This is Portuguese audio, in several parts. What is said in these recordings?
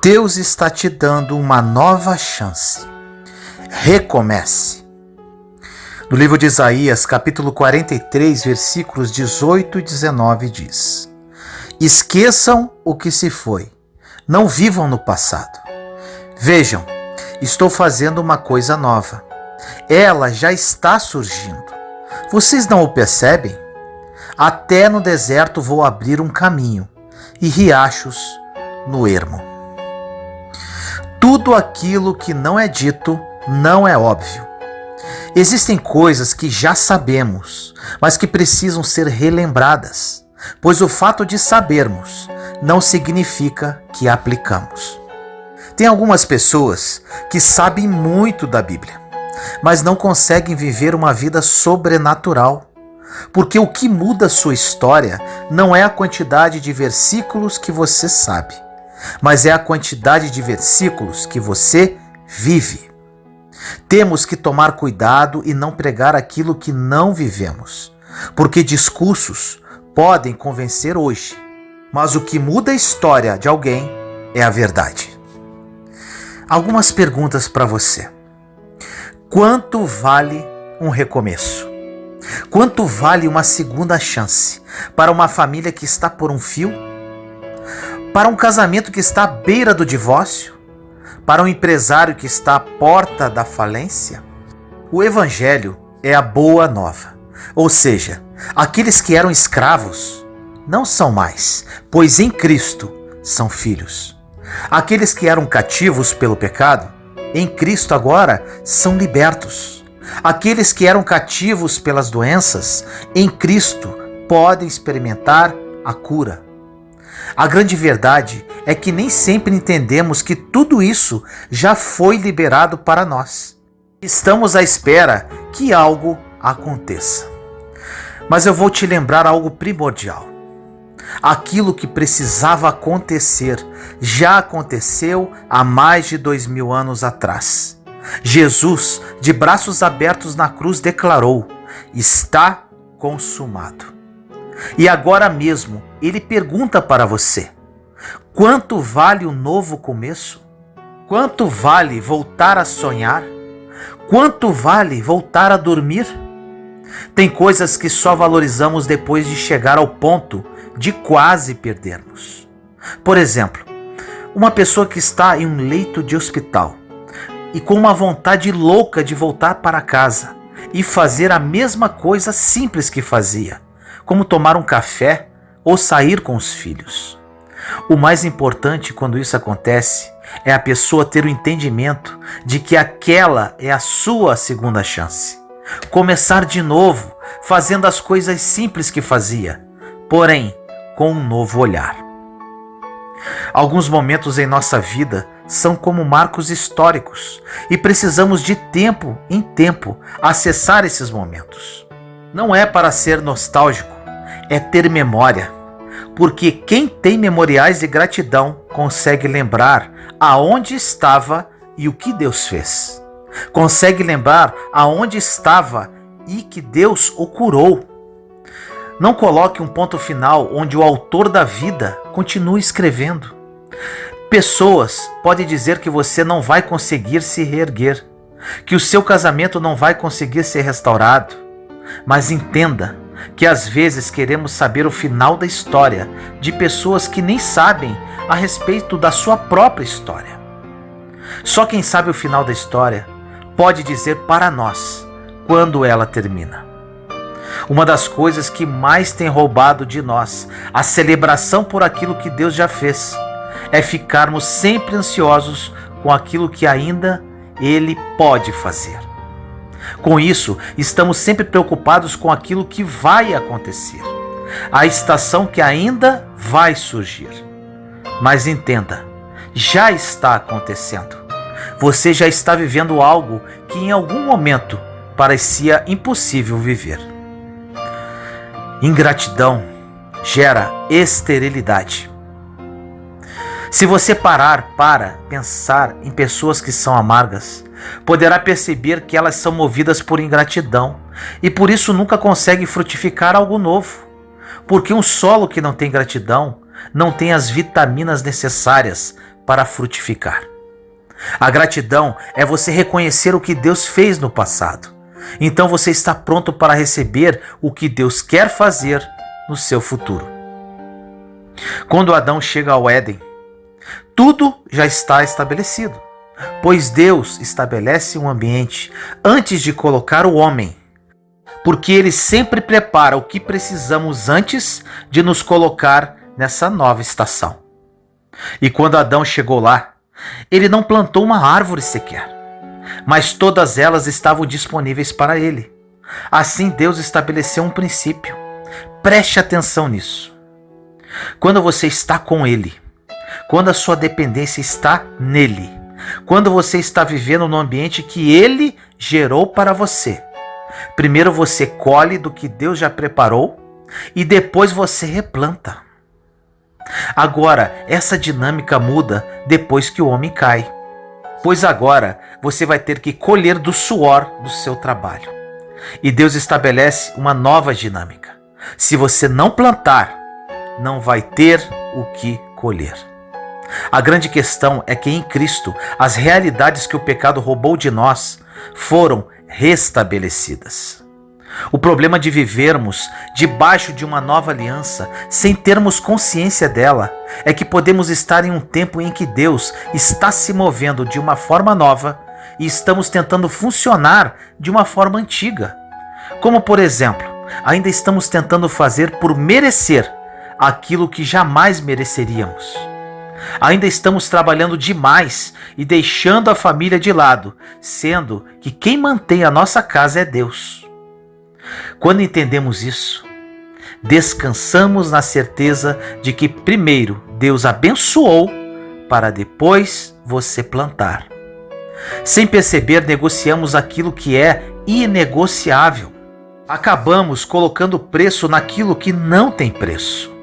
Deus está te dando uma nova chance. Recomece. No livro de Isaías, capítulo 43, versículos 18 e 19 diz: Esqueçam o que se foi, não vivam no passado. Vejam, estou fazendo uma coisa nova. Ela já está surgindo. Vocês não o percebem? Até no deserto vou abrir um caminho e riachos no ermo. Tudo aquilo que não é dito não é óbvio. Existem coisas que já sabemos, mas que precisam ser relembradas, pois o fato de sabermos não significa que aplicamos. Tem algumas pessoas que sabem muito da Bíblia, mas não conseguem viver uma vida sobrenatural, porque o que muda sua história não é a quantidade de versículos que você sabe, mas é a quantidade de versículos que você vive. Temos que tomar cuidado e não pregar aquilo que não vivemos, porque discursos podem convencer hoje, mas o que muda a história de alguém é a verdade. Algumas perguntas para você. Quanto vale um recomeço? Quanto vale uma segunda chance para uma família que está por um fio? Para um casamento que está à beira do divórcio? Para um empresário que está à porta da falência? O Evangelho é a boa nova, ou seja, aqueles que eram escravos não são mais, pois em Cristo são filhos. Aqueles que eram cativos pelo pecado, em Cristo agora são libertos. Aqueles que eram cativos pelas doenças, em Cristo podem experimentar a cura. A grande verdade é que nem sempre entendemos que tudo isso já foi liberado para nós. Estamos à espera que algo aconteça. Mas eu vou te lembrar algo primordial. Aquilo que precisava acontecer já aconteceu há mais de 2000 anos atrás. Jesus, de braços abertos na cruz, declarou: está consumado. E agora mesmo, ele pergunta para você: quanto vale o novo começo? Quanto vale voltar a sonhar? Quanto vale voltar a dormir? Tem coisas que só valorizamos depois de chegar ao ponto de quase perdermos. Por exemplo, uma pessoa que está em um leito de hospital e com uma vontade louca de voltar para casa e fazer a mesma coisa simples que fazia, como tomar um café ou sair com os filhos. O mais importante quando isso acontece é a pessoa ter o entendimento de que aquela é a sua segunda chance. Começar de novo, fazendo as coisas simples que fazia, porém com um novo olhar. Alguns momentos em nossa vida são como marcos históricos e precisamos de tempo em tempo acessar esses momentos. Não é para ser nostálgico, é ter memória, porque quem tem memoriais de gratidão consegue lembrar aonde estava e o que Deus fez. Consegue lembrar aonde estava e que Deus o curou. Não coloque um ponto final onde o autor da vida continue escrevendo. Pessoas podem dizer que você não vai conseguir se reerguer, que o seu casamento não vai conseguir ser restaurado, mas entenda que às vezes queremos saber o final da história de pessoas que nem sabem a respeito da sua própria história. Só quem sabe o final da história pode dizer para nós quando ela termina. Uma das coisas que mais tem roubado de nós a celebração por aquilo que Deus já fez é ficarmos sempre ansiosos com aquilo que ainda Ele pode fazer. Com isso, estamos sempre preocupados com aquilo que vai acontecer, a estação que ainda vai surgir. Mas entenda, já está acontecendo. Você já está vivendo algo que em algum momento parecia impossível viver. Ingratidão gera esterilidade. Se você parar para pensar em pessoas que são amargas, poderá perceber que elas são movidas por ingratidão e por isso nunca conseguem frutificar algo novo. Porque um solo que não tem gratidão não tem as vitaminas necessárias para frutificar. A gratidão é você reconhecer o que Deus fez no passado. Então você está pronto para receber o que Deus quer fazer no seu futuro. Quando Adão chega ao Éden, tudo já está estabelecido, pois Deus estabelece um ambiente antes de colocar o homem, porque Ele sempre prepara o que precisamos antes de nos colocar nessa nova estação. E quando Adão chegou lá, ele não plantou uma árvore sequer, mas todas elas estavam disponíveis para ele. Assim Deus estabeleceu um princípio. Preste atenção nisso. Quando você está com Ele, quando a sua dependência está nele, quando você está vivendo no ambiente que Ele gerou para você, primeiro você colhe do que Deus já preparou e depois você replanta. Agora, essa dinâmica muda depois que o homem cai, pois agora você vai ter que colher do suor do seu trabalho. E Deus estabelece uma nova dinâmica. Se você não plantar, não vai ter o que colher. A grande questão é que em Cristo, as realidades que o pecado roubou de nós foram restabelecidas. O problema de vivermos debaixo de uma nova aliança, sem termos consciência dela, é que podemos estar em um tempo em que Deus está se movendo de uma forma nova e estamos tentando funcionar de uma forma antiga. Como, por exemplo, ainda estamos tentando fazer por merecer aquilo que jamais mereceríamos. Ainda estamos trabalhando demais e deixando a família de lado, sendo que quem mantém a nossa casa é Deus. Quando entendemos isso, descansamos na certeza de que primeiro Deus abençoou para depois você plantar. Sem perceber, negociamos aquilo que é inegociável. Acabamos colocando preço naquilo que não tem preço.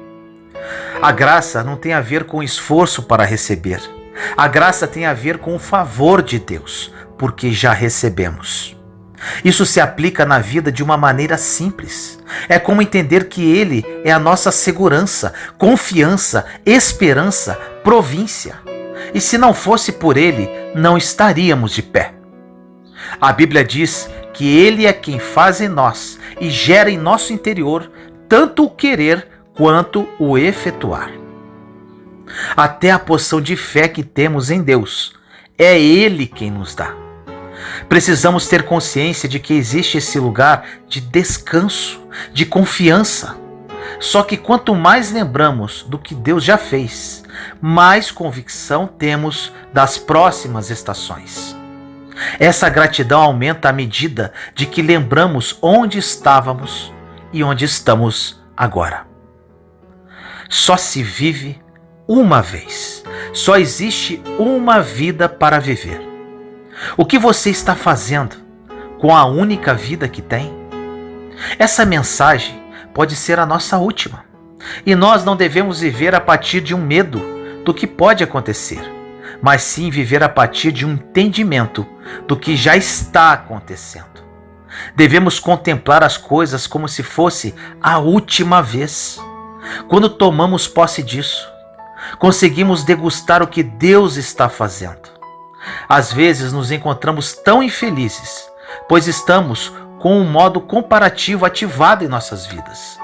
A graça não tem a ver com esforço para receber. A graça tem a ver com o favor de Deus, porque já recebemos. Isso se aplica na vida de uma maneira simples. É como entender que Ele é a nossa segurança, confiança, esperança, província. E se não fosse por Ele, não estaríamos de pé. A Bíblia diz que Ele é quem faz em nós e gera em nosso interior tanto o querer quanto o efetuar. Até a porção de fé que temos em Deus, é Ele quem nos dá. Precisamos ter consciência de que existe esse lugar de descanso, de confiança. Só que quanto mais lembramos do que Deus já fez, mais convicção temos das próximas estações. Essa gratidão aumenta à medida de que lembramos onde estávamos e onde estamos agora. Só se vive uma vez. Só existe uma vida para viver. O que você está fazendo com a única vida que tem? Essa mensagem pode ser a nossa última. E nós não devemos viver a partir de um medo do que pode acontecer, mas sim viver a partir de um entendimento do que já está acontecendo. Devemos contemplar as coisas como se fosse a última vez. Quando tomamos posse disso, conseguimos degustar o que Deus está fazendo. Às vezes nos encontramos tão infelizes, pois estamos com um modo comparativo ativado em nossas vidas.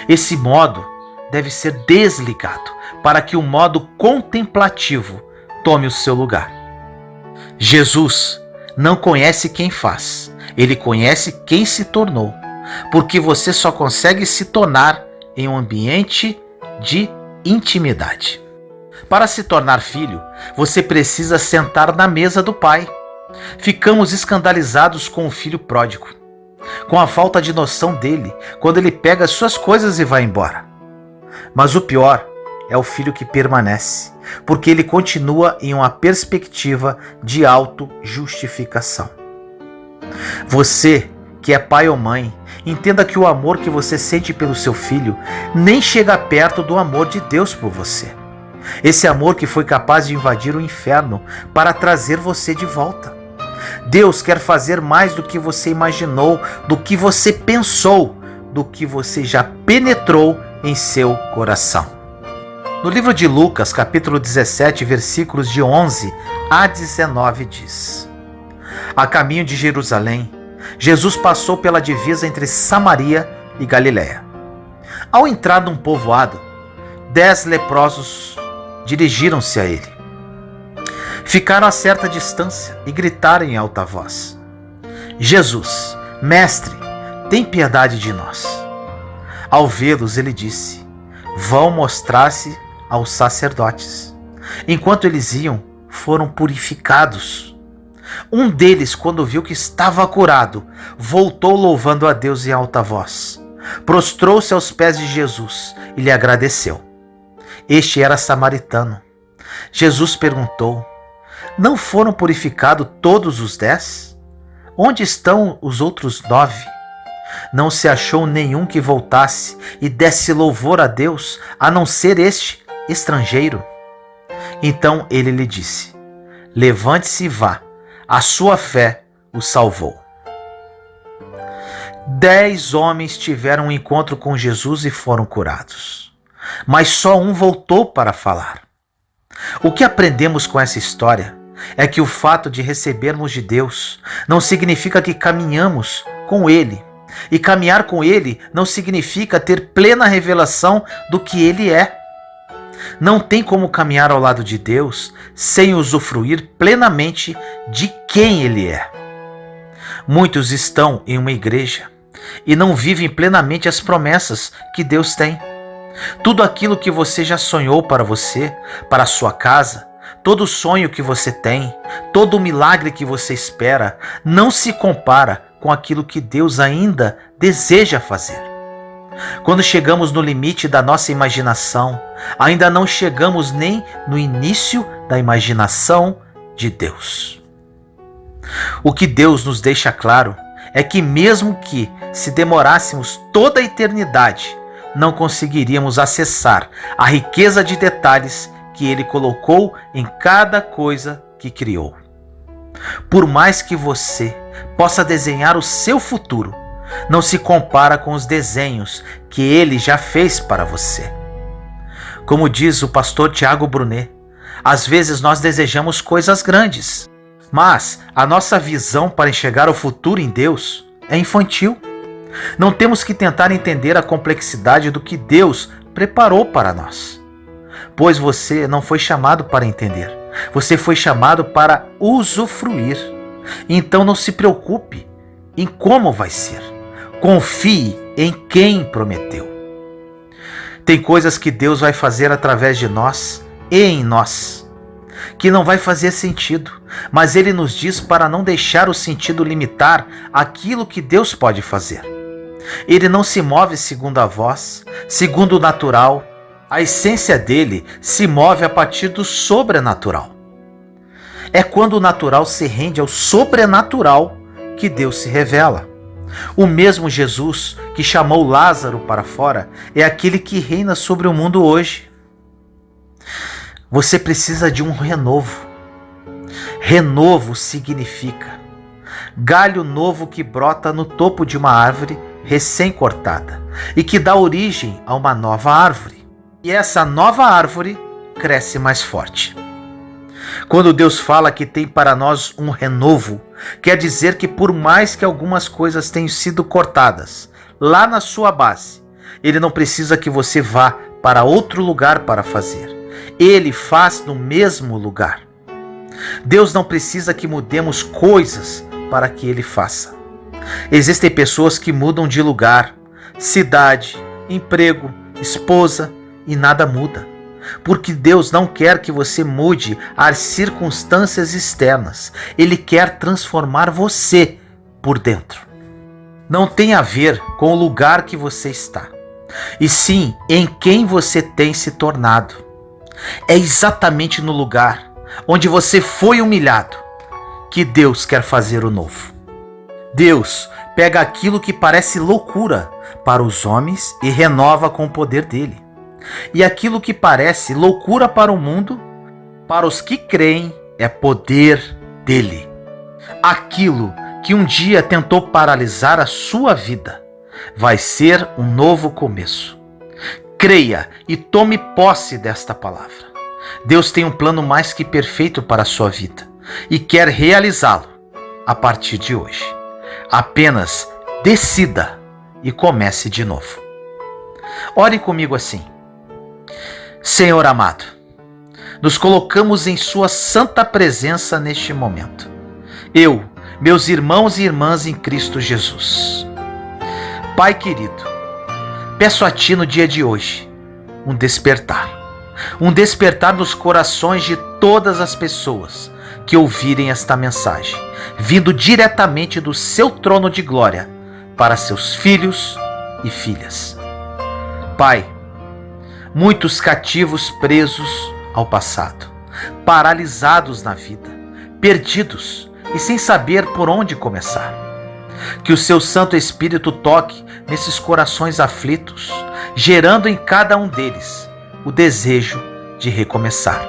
Esse modo deve ser desligado para que o modo contemplativo tome o seu lugar. Jesus não conhece quem faz, Ele conhece quem se tornou, porque você só consegue se tornar em um ambiente de intimidade. Para se tornar filho, você precisa sentar na mesa do pai. Ficamos escandalizados com o filho pródigo, com a falta de noção dele, quando ele pega as suas coisas e vai embora. Mas o pior é o filho que permanece, porque ele continua em uma perspectiva de auto-justificação. Você, que é pai ou mãe, entenda que o amor que você sente pelo seu filho nem chega perto do amor de Deus por você. Esse amor que foi capaz de invadir o inferno para trazer você de volta. Deus quer fazer mais do que você imaginou, do que você pensou, do que você já penetrou em seu coração. No livro de Lucas, capítulo 17, versículos de 11 a 19 diz: A caminho de Jerusalém, Jesus passou pela divisa entre Samaria e Galiléia. Ao entrar num povoado, 10 leprosos dirigiram-se a ele. Ficaram a certa distância e gritaram em alta voz: Jesus, mestre, tem piedade de nós. Ao vê-los, ele disse: Vão mostrar-se aos sacerdotes. Enquanto eles iam, foram purificados. Um deles, quando viu que estava curado, voltou louvando a Deus em alta voz. Prostrou-se aos pés de Jesus e lhe agradeceu. Este era samaritano. Jesus perguntou: Não foram purificados todos os 10? Onde estão os outros 9? Não se achou nenhum que voltasse e desse louvor a Deus, a não ser este estrangeiro. Então ele lhe disse: Levante-se e vá, a sua fé o salvou. 10 homens tiveram um encontro com Jesus e foram curados, mas só um voltou para falar. O que aprendemos com essa história é que o fato de recebermos de Deus não significa que caminhamos com Ele, e caminhar com Ele não significa ter plena revelação do que Ele é. Não tem como caminhar ao lado de Deus sem usufruir plenamente de quem Ele é. Muitos estão em uma igreja e não vivem plenamente as promessas que Deus tem. Tudo aquilo que você já sonhou para você, para a sua casa, todo sonho que você tem, todo milagre que você espera, não se compara com aquilo que Deus ainda deseja fazer. Quando chegamos no limite da nossa imaginação, ainda não chegamos nem no início da imaginação de Deus. O que Deus nos deixa claro é que mesmo que se demorássemos toda a eternidade, não conseguiríamos acessar a riqueza de detalhes que Ele colocou em cada coisa que criou. Por mais que você possa desenhar o seu futuro, não se compara com os desenhos que Ele já fez para você. Como diz o pastor Tiago Brunet, às vezes nós desejamos coisas grandes, mas a nossa visão para enxergar o futuro em Deus é infantil. Não temos que tentar entender a complexidade do que Deus preparou para nós, pois você não foi chamado para entender, você foi chamado para usufruir. Então não se preocupe em como vai ser, confie em quem prometeu. Tem coisas que Deus vai fazer através de nós e em nós, que não vai fazer sentido, mas Ele nos diz para não deixar o sentido limitar aquilo que Deus pode fazer. Ele não se move segundo a voz, segundo o natural. A essência dele se move a partir do sobrenatural. É quando o natural se rende ao sobrenatural que Deus se revela. O mesmo Jesus que chamou Lázaro para fora é aquele que reina sobre o mundo hoje. Você precisa de um renovo. Renovo significa galho novo que brota no topo de uma árvore recém-cortada e que dá origem a uma nova árvore. E essa nova árvore cresce mais forte. Quando Deus fala que tem para nós um renovo, quer dizer que por mais que algumas coisas tenham sido cortadas lá na sua base, Ele não precisa que você vá para outro lugar para fazer. Ele faz no mesmo lugar. Deus não precisa que mudemos coisas para que Ele faça. Existem pessoas que mudam de lugar, cidade, emprego, esposa e nada muda. Porque Deus não quer que você mude as circunstâncias externas. Ele quer transformar você por dentro. Não tem a ver com o lugar que você está, e sim em quem você tem se tornado. É exatamente no lugar onde você foi humilhado que Deus quer fazer o novo. Deus pega aquilo que parece loucura para os homens e renova com o poder dele. E aquilo que parece loucura para o mundo, para os que creem, é poder dele. Aquilo que um dia tentou paralisar a sua vida vai ser um novo começo. Creia e tome posse desta palavra. Deus tem um plano mais que perfeito para a sua vida e quer realizá-lo a partir de hoje. Apenas decida e comece de novo. Ore comigo assim: Senhor amado, nos colocamos em sua santa presença neste momento. Eu, meus irmãos e irmãs em Cristo Jesus. Pai querido, peço a Ti no dia de hoje um despertar nos corações de todas as pessoas que ouvirem esta mensagem, vindo diretamente do Seu trono de glória para seus filhos e filhas. Pai, muitos cativos presos ao passado, paralisados na vida, perdidos e sem saber por onde começar. Que o Seu Santo Espírito toque nesses corações aflitos, gerando em cada um deles o desejo de recomeçar,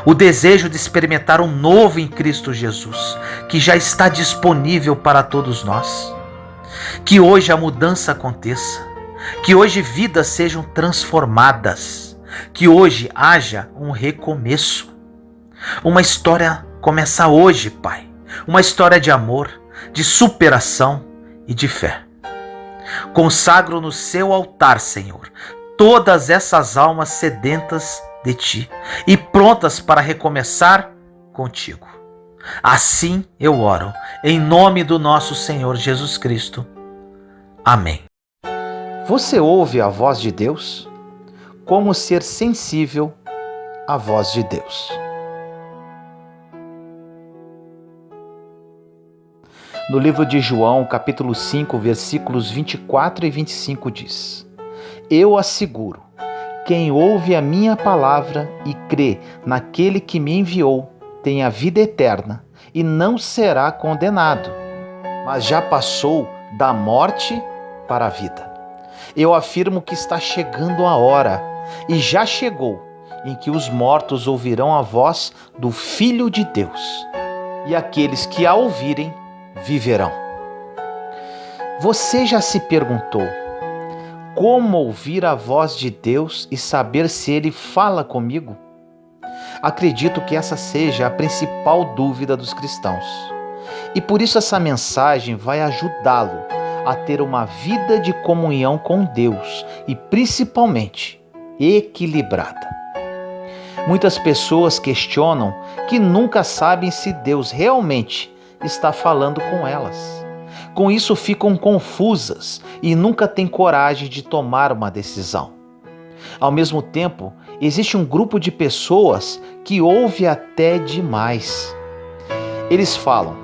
o desejo de experimentar um novo em Cristo Jesus, que já está disponível para todos nós. Que hoje a mudança aconteça, que hoje vidas sejam transformadas, que hoje haja um recomeço. Uma história começa hoje, Pai, uma história de amor, de superação e de fé. Consagro no Seu altar, Senhor, todas essas almas sedentas de Ti e prontas para recomeçar contigo. Assim eu oro, em nome do nosso Senhor Jesus Cristo. Amém. Você ouve a voz de Deus? Como ser sensível à voz de Deus? No livro de João, capítulo 5, versículos 24 e 25 diz: Eu asseguro, quem ouve a minha palavra e crê naquele que me enviou, tem a vida eterna e não será condenado, mas já passou da morte para a vida. Eu afirmo que está chegando a hora, e já chegou, em que os mortos ouvirão a voz do Filho de Deus, e aqueles que a ouvirem viverão. Você já se perguntou como ouvir a voz de Deus e saber se Ele fala comigo? Acredito que essa seja a principal dúvida dos cristãos. E por isso essa mensagem vai ajudá-lo a ter uma vida de comunhão com Deus e principalmente equilibrada. Muitas pessoas questionam que nunca sabem se Deus realmente está falando com elas. Com isso ficam confusas e nunca têm coragem de tomar uma decisão. Ao mesmo tempo, existe um grupo de pessoas que ouve até demais. Eles falam: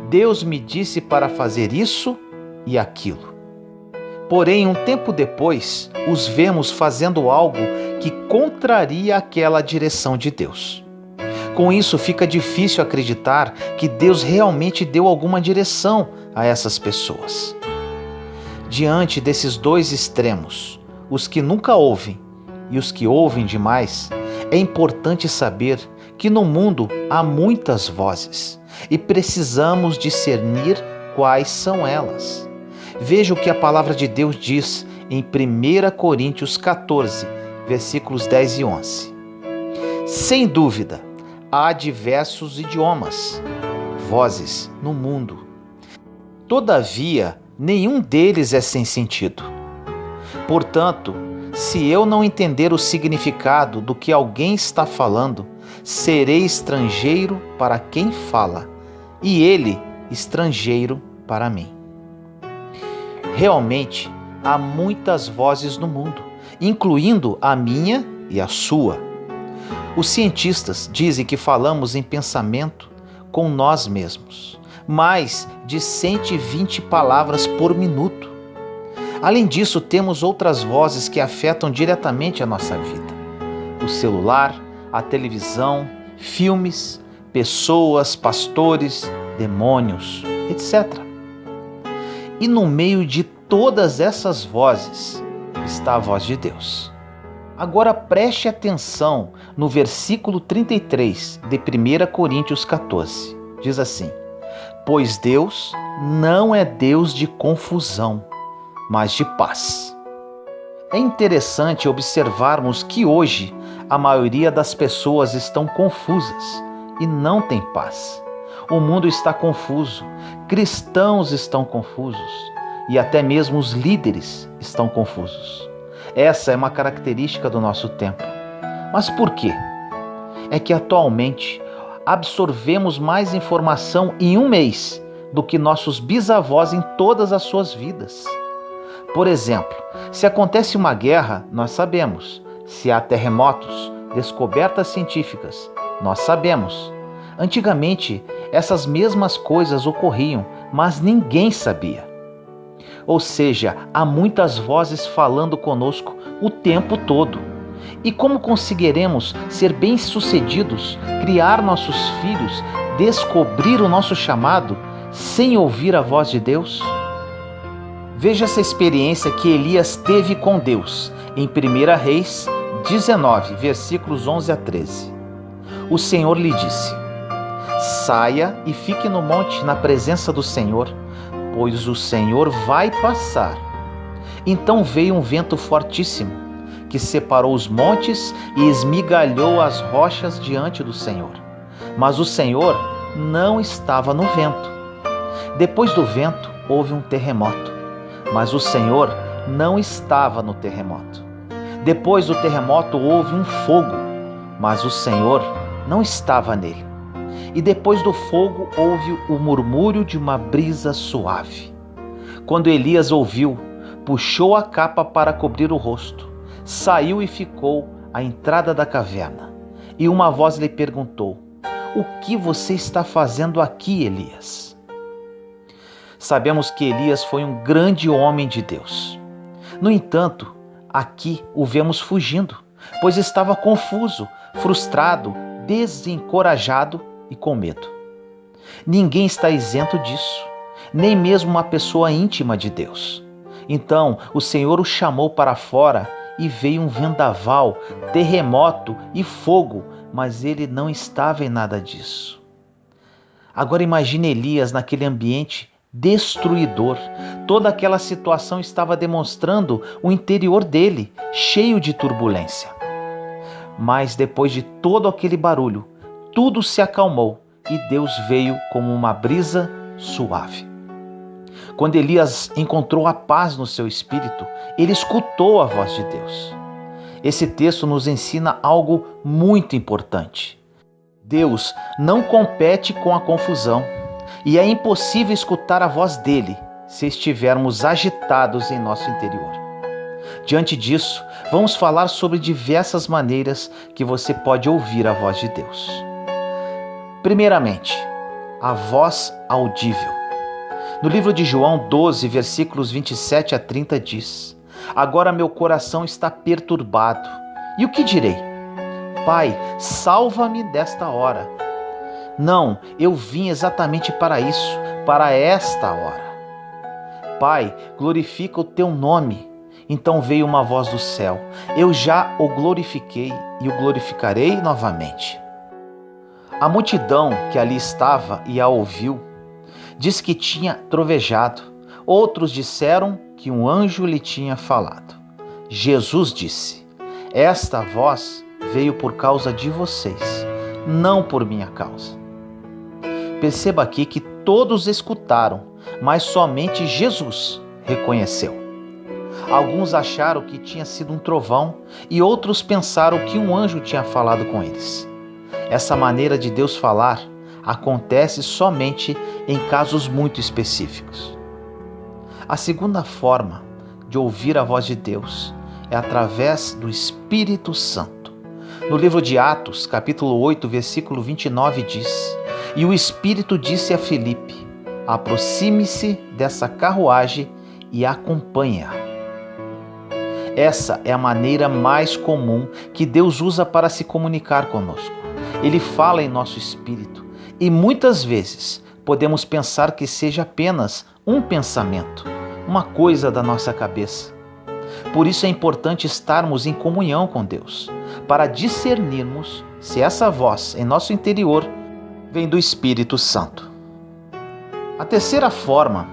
Deus me disse para fazer isso e aquilo. Porém, um tempo depois, os vemos fazendo algo que contraria aquela direção de Deus. Com isso, fica difícil acreditar que Deus realmente deu alguma direção a essas pessoas. Diante desses dois extremos, os que nunca ouvem e os que ouvem demais, é importante saber que no mundo há muitas vozes e precisamos discernir quais são elas. Veja o que a palavra de Deus diz em 1 Coríntios 14, versículos 10 e 11. Sem dúvida, há diversos idiomas, vozes no mundo. Todavia, nenhum deles é sem sentido. Portanto, se eu não entender o significado do que alguém está falando, serei estrangeiro para quem fala, e ele estrangeiro para mim. Realmente, há muitas vozes no mundo, incluindo a minha e a sua. Os cientistas dizem que falamos em pensamento com nós mesmos, mais de 120 palavras por minuto. Além disso, temos outras vozes que afetam diretamente a nossa vida: o celular, a televisão, filmes, pessoas, pastores, demônios, etc. E no meio de todas essas vozes está a voz de Deus. Agora preste atenção no versículo 33 de 1 Coríntios 14. Diz assim: Pois Deus não é Deus de confusão, mas de paz. É interessante observarmos que hoje a maioria das pessoas estão confusas e não tem paz. O mundo está confuso, cristãos estão confusos e até mesmo os líderes estão confusos. Essa é uma característica do nosso tempo. Mas por quê? É que atualmente absorvemos mais informação em um mês do que nossos bisavós em todas as suas vidas. Por exemplo, se acontece uma guerra, nós sabemos. Se há terremotos, descobertas científicas, nós sabemos. Antigamente, essas mesmas coisas ocorriam, mas ninguém sabia. Ou seja, há muitas vozes falando conosco o tempo todo. E como conseguiremos ser bem-sucedidos, criar nossos filhos, descobrir o nosso chamado, sem ouvir a voz de Deus? Veja essa experiência que Elias teve com Deus em 1 Reis 19, versículos 11 a 13. O Senhor lhe disse: saia e fique no monte na presença do Senhor, pois o Senhor vai passar. Então veio um vento fortíssimo, que separou os montes e esmigalhou as rochas diante do Senhor. Mas o Senhor não estava no vento. Depois do vento houve um terremoto, mas o Senhor não estava no terremoto. Depois do terremoto houve um fogo, mas o Senhor não estava nele. E depois do fogo houve o murmúrio de uma brisa suave. Quando Elias ouviu, puxou a capa para cobrir o rosto, saiu e ficou à entrada da caverna. E uma voz lhe perguntou: o que você está fazendo aqui, Elias? Sabemos que Elias foi um grande homem de Deus. No entanto, aqui o vemos fugindo, pois estava confuso, frustrado, desencorajado e com medo. Ninguém está isento disso, nem mesmo uma pessoa íntima de Deus. Então o Senhor o chamou para fora e veio um vendaval, terremoto e fogo, mas ele não estava em nada disso. Agora imagine Elias naquele ambiente destruidor. Toda aquela situação estava demonstrando o interior dele, cheio de turbulência. Mas depois de todo aquele barulho, tudo se acalmou e Deus veio como uma brisa suave. Quando Elias encontrou a paz no seu espírito, ele escutou a voz de Deus. Esse texto nos ensina algo muito importante. Deus não compete com a confusão e é impossível escutar a voz dele se estivermos agitados em nosso interior. Diante disso, vamos falar sobre diversas maneiras que você pode ouvir a voz de Deus. Primeiramente, a voz audível. No livro de João 12, versículos 27 a 30 diz: agora meu coração está perturbado. E o que direi? Pai, salva-me desta hora. Não, eu vim exatamente para isso, para esta hora. Pai, glorifica o teu nome. Então veio uma voz do céu: eu já o glorifiquei e o glorificarei novamente. A multidão que ali estava e a ouviu diz que tinha trovejado. Outros disseram que um anjo lhe tinha falado. Jesus disse: esta voz veio por causa de vocês, não por minha causa. Perceba aqui que todos escutaram, mas somente Jesus reconheceu. Alguns acharam que tinha sido um trovão e outros pensaram que um anjo tinha falado com eles. Essa maneira de Deus falar acontece somente em casos muito específicos. A segunda forma de ouvir a voz de Deus é através do Espírito Santo. No livro de Atos, capítulo 8, versículo 29 diz: e o Espírito disse a Filipe: aproxime-se dessa carruagem e acompanhe-a. Essa é a maneira mais comum que Deus usa para se comunicar conosco. Ele fala em nosso espírito e muitas vezes podemos pensar que seja apenas um pensamento, uma coisa da nossa cabeça. Por isso é importante estarmos em comunhão com Deus, para discernirmos se essa voz em nosso interior vem do Espírito Santo. A terceira forma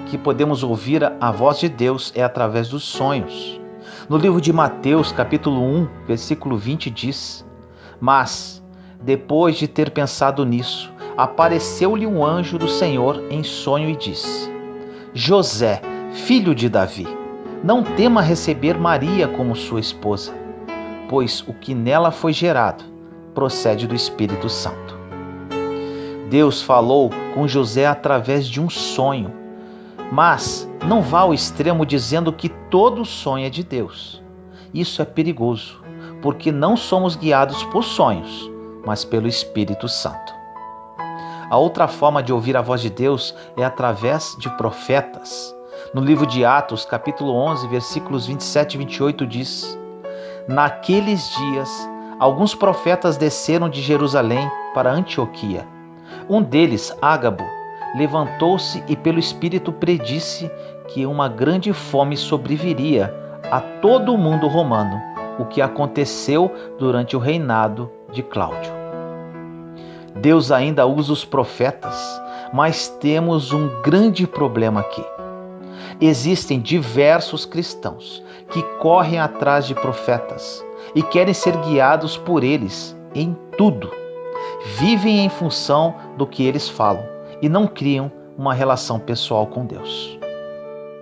que podemos ouvir a voz de Deus é através dos sonhos. No livro de Mateus, capítulo 1, versículo 20, diz: Mas, depois de ter pensado nisso, apareceu-lhe um anjo do Senhor em sonho e disse: José, filho de Davi, não tema receber Maria como sua esposa, pois o que nela foi gerado procede do Espírito Santo. Deus falou com José através de um sonho, mas não vá ao extremo dizendo que todo sonho é de Deus. Isso é perigoso, porque não somos guiados por sonhos, mas pelo Espírito Santo. A outra forma de ouvir a voz de Deus é através de profetas. No livro de Atos, capítulo 11, versículos 27 e 28 diz: Naqueles dias, alguns profetas desceram de Jerusalém para Antioquia. Um deles, Ágabo, levantou-se e pelo Espírito predisse que uma grande fome sobreviria a todo o mundo romano, o que aconteceu durante o reinado de Cláudio. Deus ainda usa os profetas, mas temos um grande problema aqui. Existem diversos cristãos que correm atrás de profetas e querem ser guiados por eles em tudo. Vivem em função do que eles falam e não criam uma relação pessoal com Deus.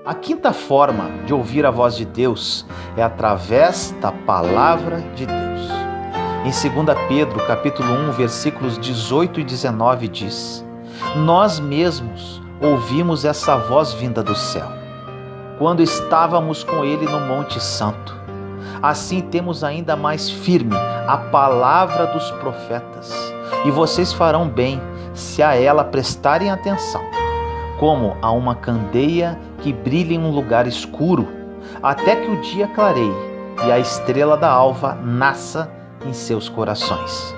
A quinta forma de ouvir a voz de Deus é através da palavra de Deus. Em 2 Pedro, capítulo 1, versículos 18 e 19 diz: Nós mesmos ouvimos essa voz vinda do céu, quando estávamos com ele no Monte Santo. Assim temos ainda mais firme a palavra dos profetas, e vocês farão bem se a ela prestarem atenção, como a uma candeia que brilha em um lugar escuro, até que o dia clareie e a estrela da alva nasça em seus corações.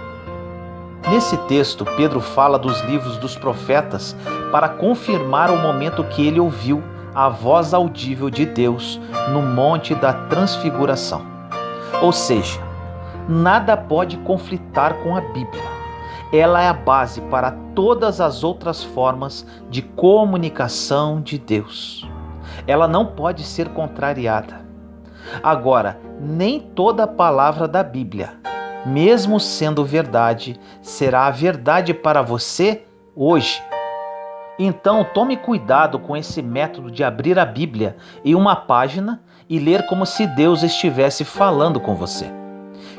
Nesse texto, Pedro fala dos livros dos profetas para confirmar o momento que ele ouviu a voz audível de Deus no Monte da Transfiguração. Ou seja, nada pode conflitar com a Bíblia. Ela é a base para todas as outras formas de comunicação de Deus. Ela não pode ser contrariada. Agora, nem toda palavra da Bíblia, mesmo sendo verdade, será a verdade para você hoje. Então, tome cuidado com esse método de abrir a Bíblia em uma página e ler como se Deus estivesse falando com você.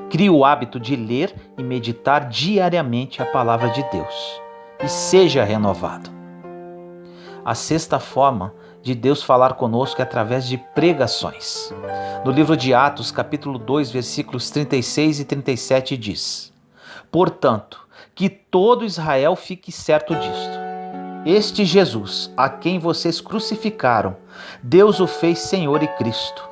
Crie o hábito de ler e meditar diariamente a palavra de Deus e seja renovado. A sexta forma de Deus falar conosco é através de pregações. No livro de Atos, capítulo 2, versículos 36 e 37 diz: Portanto, que todo Israel fique certo disto. Este Jesus, a quem vocês crucificaram, Deus o fez Senhor e Cristo.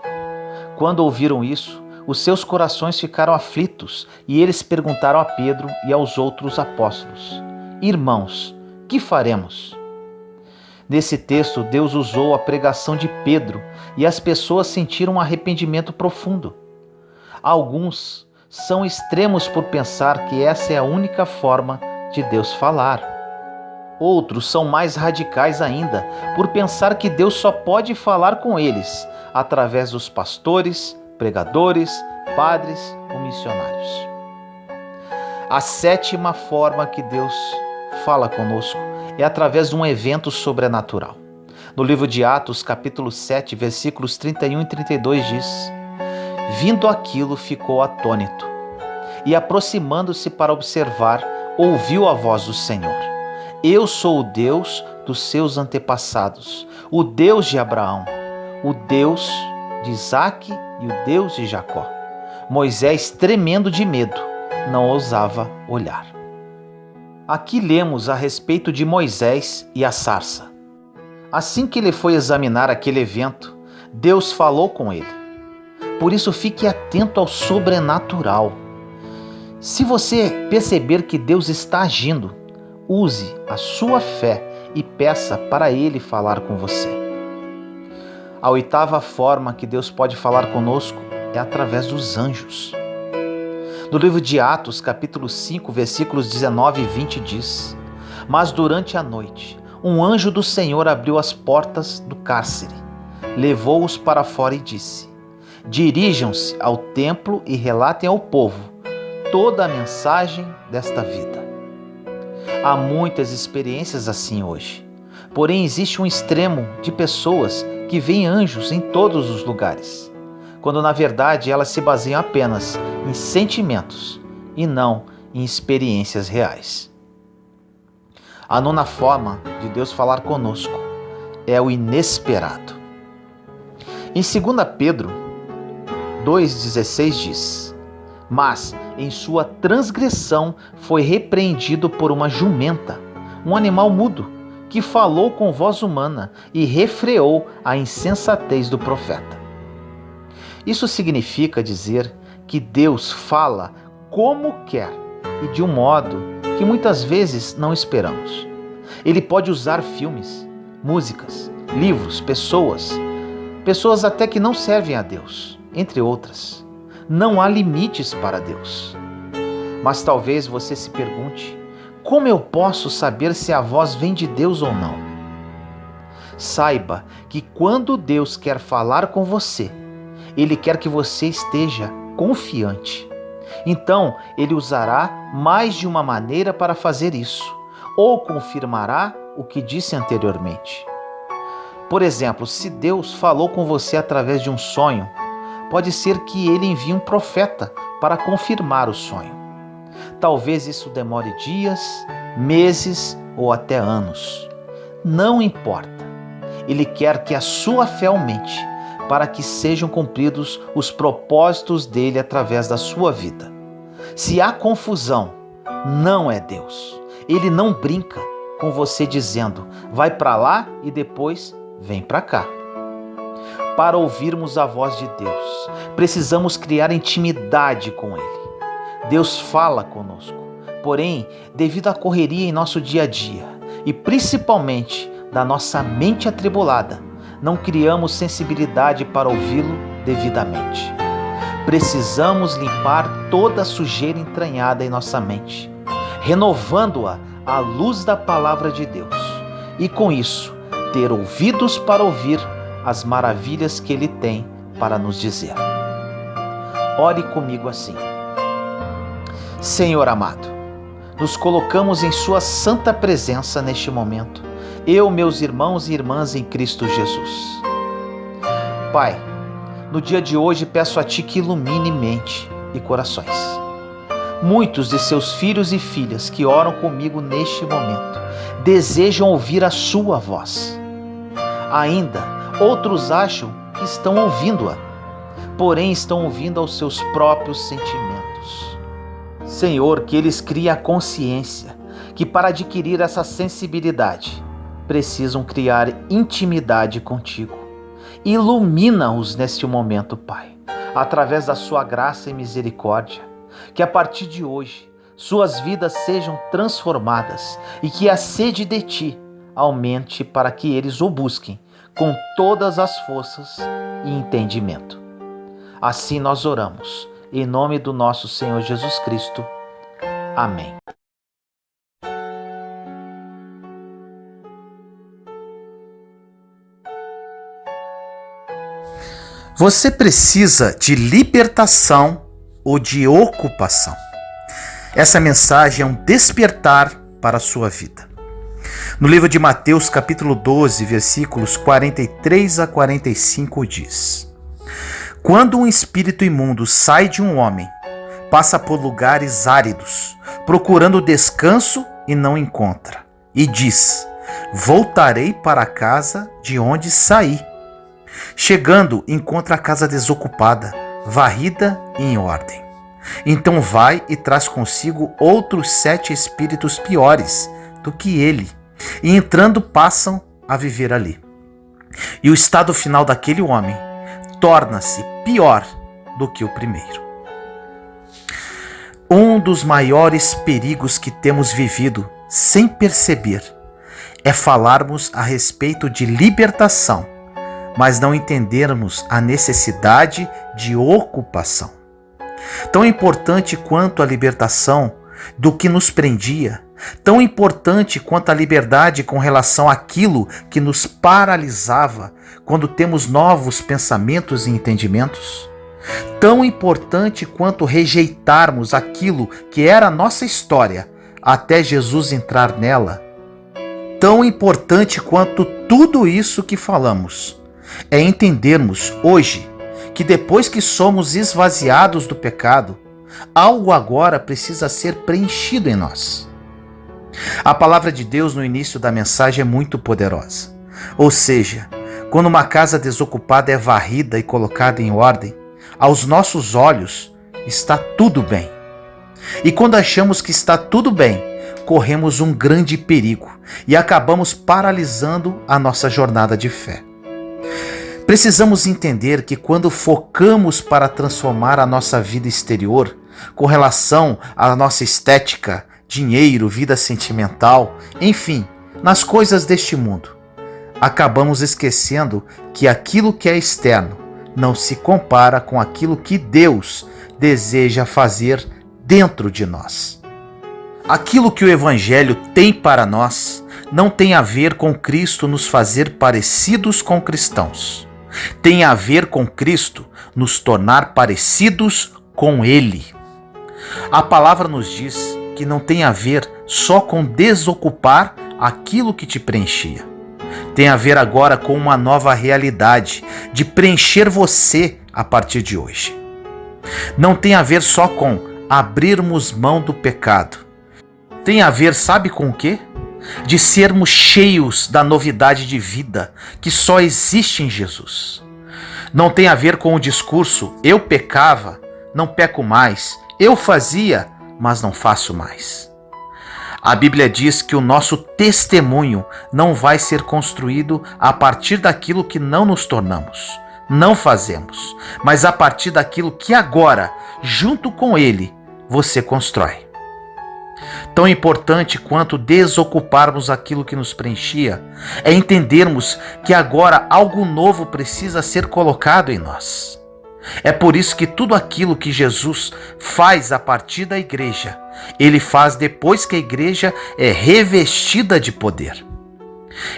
Quando ouviram isso, os seus corações ficaram aflitos e eles perguntaram a Pedro e aos outros apóstolos: Irmãos, que faremos? Nesse texto, Deus usou a pregação de Pedro e as pessoas sentiram um arrependimento profundo. Alguns são extremos por pensar que essa é a única forma de Deus falar. Outros são mais radicais ainda por pensar que Deus só pode falar com eles através dos pastores, pregadores, padres ou missionários. A sétima forma que Deus fala conosco é através de um evento sobrenatural. No livro de Atos, capítulo 7, versículos 31 e 32 diz: Vindo aquilo, ficou atônito, e aproximando-se para observar, ouviu a voz do Senhor: Eu sou o Deus dos seus antepassados, o Deus de Abraão, o Deus de Isaque e o Deus de Jacó. Moisés, tremendo de medo, não ousava olhar. Aqui lemos a respeito de Moisés e a sarça. Assim que ele foi examinar aquele evento, Deus falou com ele. Por isso, fique atento ao sobrenatural. Se você perceber que Deus está agindo, use a sua fé e peça para Ele falar com você. A oitava forma que Deus pode falar conosco é através dos anjos. No livro de Atos, capítulo 5, versículos 19 e 20 diz: Mas durante a noite, um anjo do Senhor abriu as portas do cárcere, levou-os para fora e disse: dirijam-se ao templo e relatem ao povo toda a mensagem desta vida. Há muitas experiências assim hoje, porém existe um extremo de pessoas que veem anjos em todos os lugares, quando na verdade elas se baseiam apenas em sentimentos e não em experiências reais. A nona forma de Deus falar conosco é o inesperado. Em 2 Pedro 2,16 diz: mas em sua transgressão foi repreendido por uma jumenta, um animal mudo, que falou com voz humana e refreou a insensatez do profeta. Isso significa dizer que Deus fala como quer e de um modo que muitas vezes não esperamos. Ele pode usar filmes, músicas, livros, pessoas até que não servem a Deus, entre outras. Não há limites para Deus. Mas talvez você se pergunte: como eu posso saber se a voz vem de Deus ou não? Saiba que quando Deus quer falar com você, Ele quer que você esteja confiante. Então, Ele usará mais de uma maneira para fazer isso, ou confirmará o que disse anteriormente. Por exemplo, se Deus falou com você através de um sonho, pode ser que Ele envie um profeta para confirmar o sonho. Talvez isso demore dias, meses ou até anos. Não importa. Ele quer que a sua fé aumente para que sejam cumpridos os propósitos dele através da sua vida. Se há confusão, não é Deus. Ele não brinca com você dizendo: vai para lá e depois vem para cá. Para ouvirmos a voz de Deus, precisamos criar intimidade com Ele. Deus fala conosco, porém, devido à correria em nosso dia a dia e principalmente da nossa mente atribulada, não criamos sensibilidade para ouvi-lo devidamente. Precisamos limpar toda a sujeira entranhada em nossa mente, renovando-a à luz da palavra de Deus, e com isso, ter ouvidos para ouvir as maravilhas que Ele tem para nos dizer. Ore comigo assim: Senhor amado, nos colocamos em Sua santa presença neste momento, eu, meus irmãos e irmãs em Cristo Jesus. Pai, no dia de hoje peço a Ti que ilumine mente e corações. Muitos de Seus filhos e filhas que oram comigo neste momento desejam ouvir a Sua voz. Ainda, outros acham que estão ouvindo-a, porém estão ouvindo aos seus próprios sentimentos. Senhor, que eles criem a consciência que para adquirir essa sensibilidade, precisam criar intimidade contigo. Ilumina-os neste momento, Pai, através da Sua graça e misericórdia, que a partir de hoje suas vidas sejam transformadas e que a sede de Ti aumente para que eles o busquem com todas as forças e entendimento. Assim nós oramos, em nome do nosso Senhor Jesus Cristo. Amém. Você precisa de libertação ou de ocupação? Essa mensagem é um despertar para a sua vida. No livro de Mateus, capítulo 12, versículos 43 a 45 diz: quando um espírito imundo sai de um homem, passa por lugares áridos, procurando descanso e não encontra, e diz: voltarei para a casa de onde saí. Chegando, encontra a casa desocupada, varrida e em ordem. Então vai e traz consigo outros 7 espíritos piores do que ele, e entrando passam a viver ali. E o estado final daquele homem torna-se pior do que o primeiro. Um dos maiores perigos que temos vivido sem perceber é falarmos a respeito de libertação, mas não entendermos a necessidade de ocupação. Tão importante quanto a libertação do que nos prendia, tão importante quanto a liberdade com relação àquilo que nos paralisava quando temos novos pensamentos e entendimentos, Tão importante quanto rejeitarmos aquilo que era a nossa história até Jesus entrar nela, tão importante quanto tudo isso que falamos é entendermos hoje que depois que somos esvaziados do pecado, algo agora precisa ser preenchido em nós. A palavra de Deus no início da mensagem é muito poderosa. Ou seja, quando uma casa desocupada é varrida e colocada em ordem, aos nossos olhos está tudo bem. E quando achamos que está tudo bem, corremos um grande perigo e acabamos paralisando a nossa jornada de fé. Precisamos entender que quando focamos para transformar a nossa vida exterior, com relação à nossa estética, dinheiro, vida sentimental, enfim, nas coisas deste mundo, acabamos esquecendo que aquilo que é externo não se compara com aquilo que Deus deseja fazer dentro de nós. Aquilo que o Evangelho tem para nós não tem a ver com Cristo nos fazer parecidos com cristãos. Tem a ver com Cristo nos tornar parecidos com Ele. A palavra nos diz que não tem a ver só com desocupar aquilo que te preenchia. Tem a ver agora com uma nova realidade de preencher você a partir de hoje. Não tem a ver só com abrirmos mão do pecado. Tem a ver, sabe com o quê? De sermos cheios da novidade de vida que só existe em Jesus. Não tem a ver com o discurso, eu pecava, não peco mais, eu fazia, mas não faço mais. A Bíblia diz que o nosso testemunho não vai ser construído a partir daquilo que não nos tornamos, não fazemos, mas a partir daquilo que agora, junto com Ele, você constrói. Tão importante quanto desocuparmos aquilo que nos preenchia é entendermos que agora algo novo precisa ser colocado em nós. É por isso que tudo aquilo que Jesus faz a partir da igreja, Ele faz depois que a igreja é revestida de poder.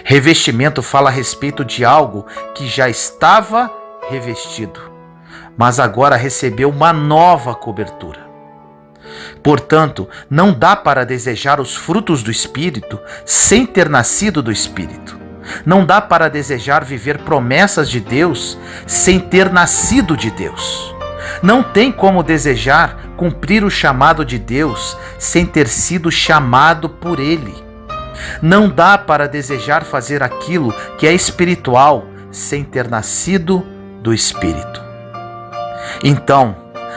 Revestimento fala a respeito de algo que já estava revestido, mas agora recebeu uma nova cobertura. Portanto, não dá para desejar os frutos do Espírito sem ter nascido do Espírito. Não dá para desejar viver promessas de Deus sem ter nascido de Deus. Não tem como desejar cumprir o chamado de Deus sem ter sido chamado por Ele. Não dá para desejar fazer aquilo que é espiritual sem ter nascido do Espírito. Então,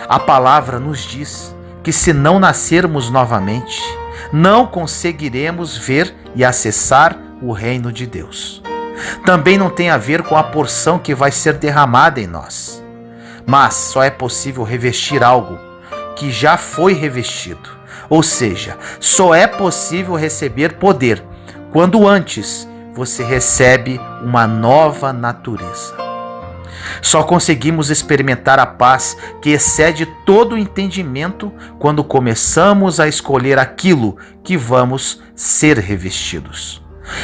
a palavra nos diz que se não nascermos novamente, não conseguiremos ver e acessar o reino de Deus. Também não tem a ver com a porção que vai ser derramada em nós, mas só é possível revestir algo que já foi revestido, ou seja, só é possível receber poder quando antes você recebe uma nova natureza. Só conseguimos experimentar a paz que excede todo o entendimento quando começamos a escolher aquilo que vamos ser revestidos.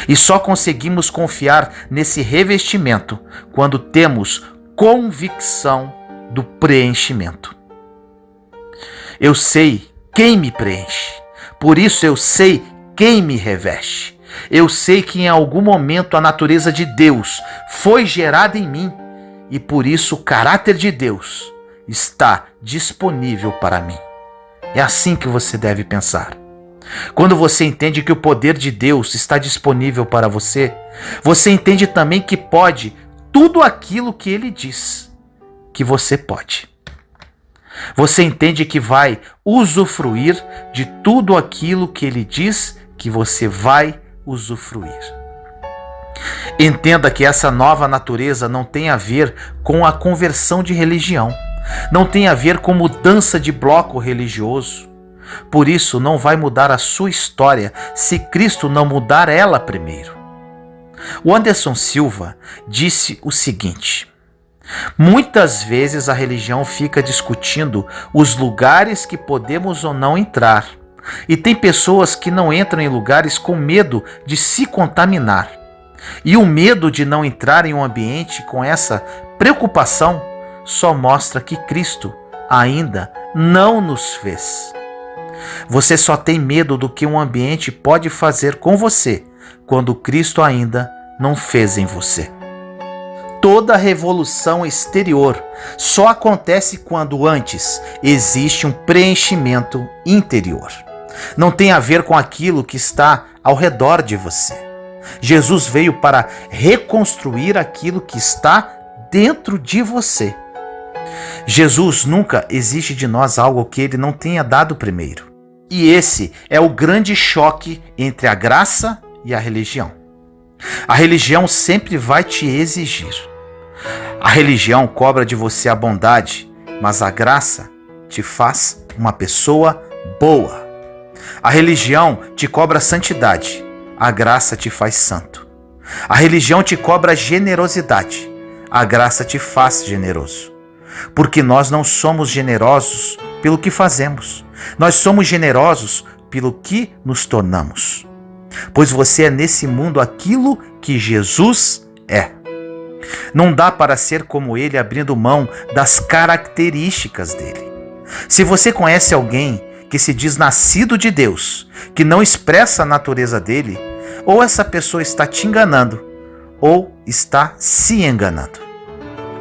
E só conseguimos confiar nesse revestimento quando temos convicção do preenchimento. Eu sei quem me preenche, por isso eu sei quem me reveste. Eu sei que em algum momento a natureza de Deus foi gerada em mim e por isso o caráter de Deus está disponível para mim. É assim que você deve pensar. Quando você entende que o poder de Deus está disponível para você, você entende também que pode tudo aquilo que Ele diz que você pode. Você entende que vai usufruir de tudo aquilo que Ele diz que você vai usufruir. Entenda que essa nova natureza não tem a ver com a conversão de religião, não tem a ver com mudança de bloco religioso. Por isso, não vai mudar a sua história se Cristo não mudar ela primeiro. O Anderson Silva disse o seguinte: muitas vezes a religião fica discutindo os lugares que podemos ou não entrar, e tem pessoas que não entram em lugares com medo de se contaminar. E o medo de não entrar em um ambiente com essa preocupação só mostra que Cristo ainda não nos fez. Você só tem medo do que um ambiente pode fazer com você quando Cristo ainda não fez em você. Toda revolução exterior só acontece quando antes existe um preenchimento interior. Não tem a ver com aquilo que está ao redor de você. Jesus veio para reconstruir aquilo que está dentro de você. Jesus nunca exige de nós algo que ele não tenha dado primeiro. E esse é o grande choque entre a graça e a religião. A religião sempre vai te exigir. A religião cobra de você a bondade, mas a graça te faz uma pessoa boa. A religião te cobra santidade, a graça te faz santo. A religião te cobra generosidade, a graça te faz generoso. Porque nós não somos generosos pelo que fazemos, nós somos generosos pelo que nos tornamos. Pois você é nesse mundo aquilo que Jesus é. Não dá para ser como ele abrindo mão das características dele. Se você conhece alguém que se diz nascido de Deus, que não expressa a natureza dele, ou essa pessoa está te enganando, ou está se enganando.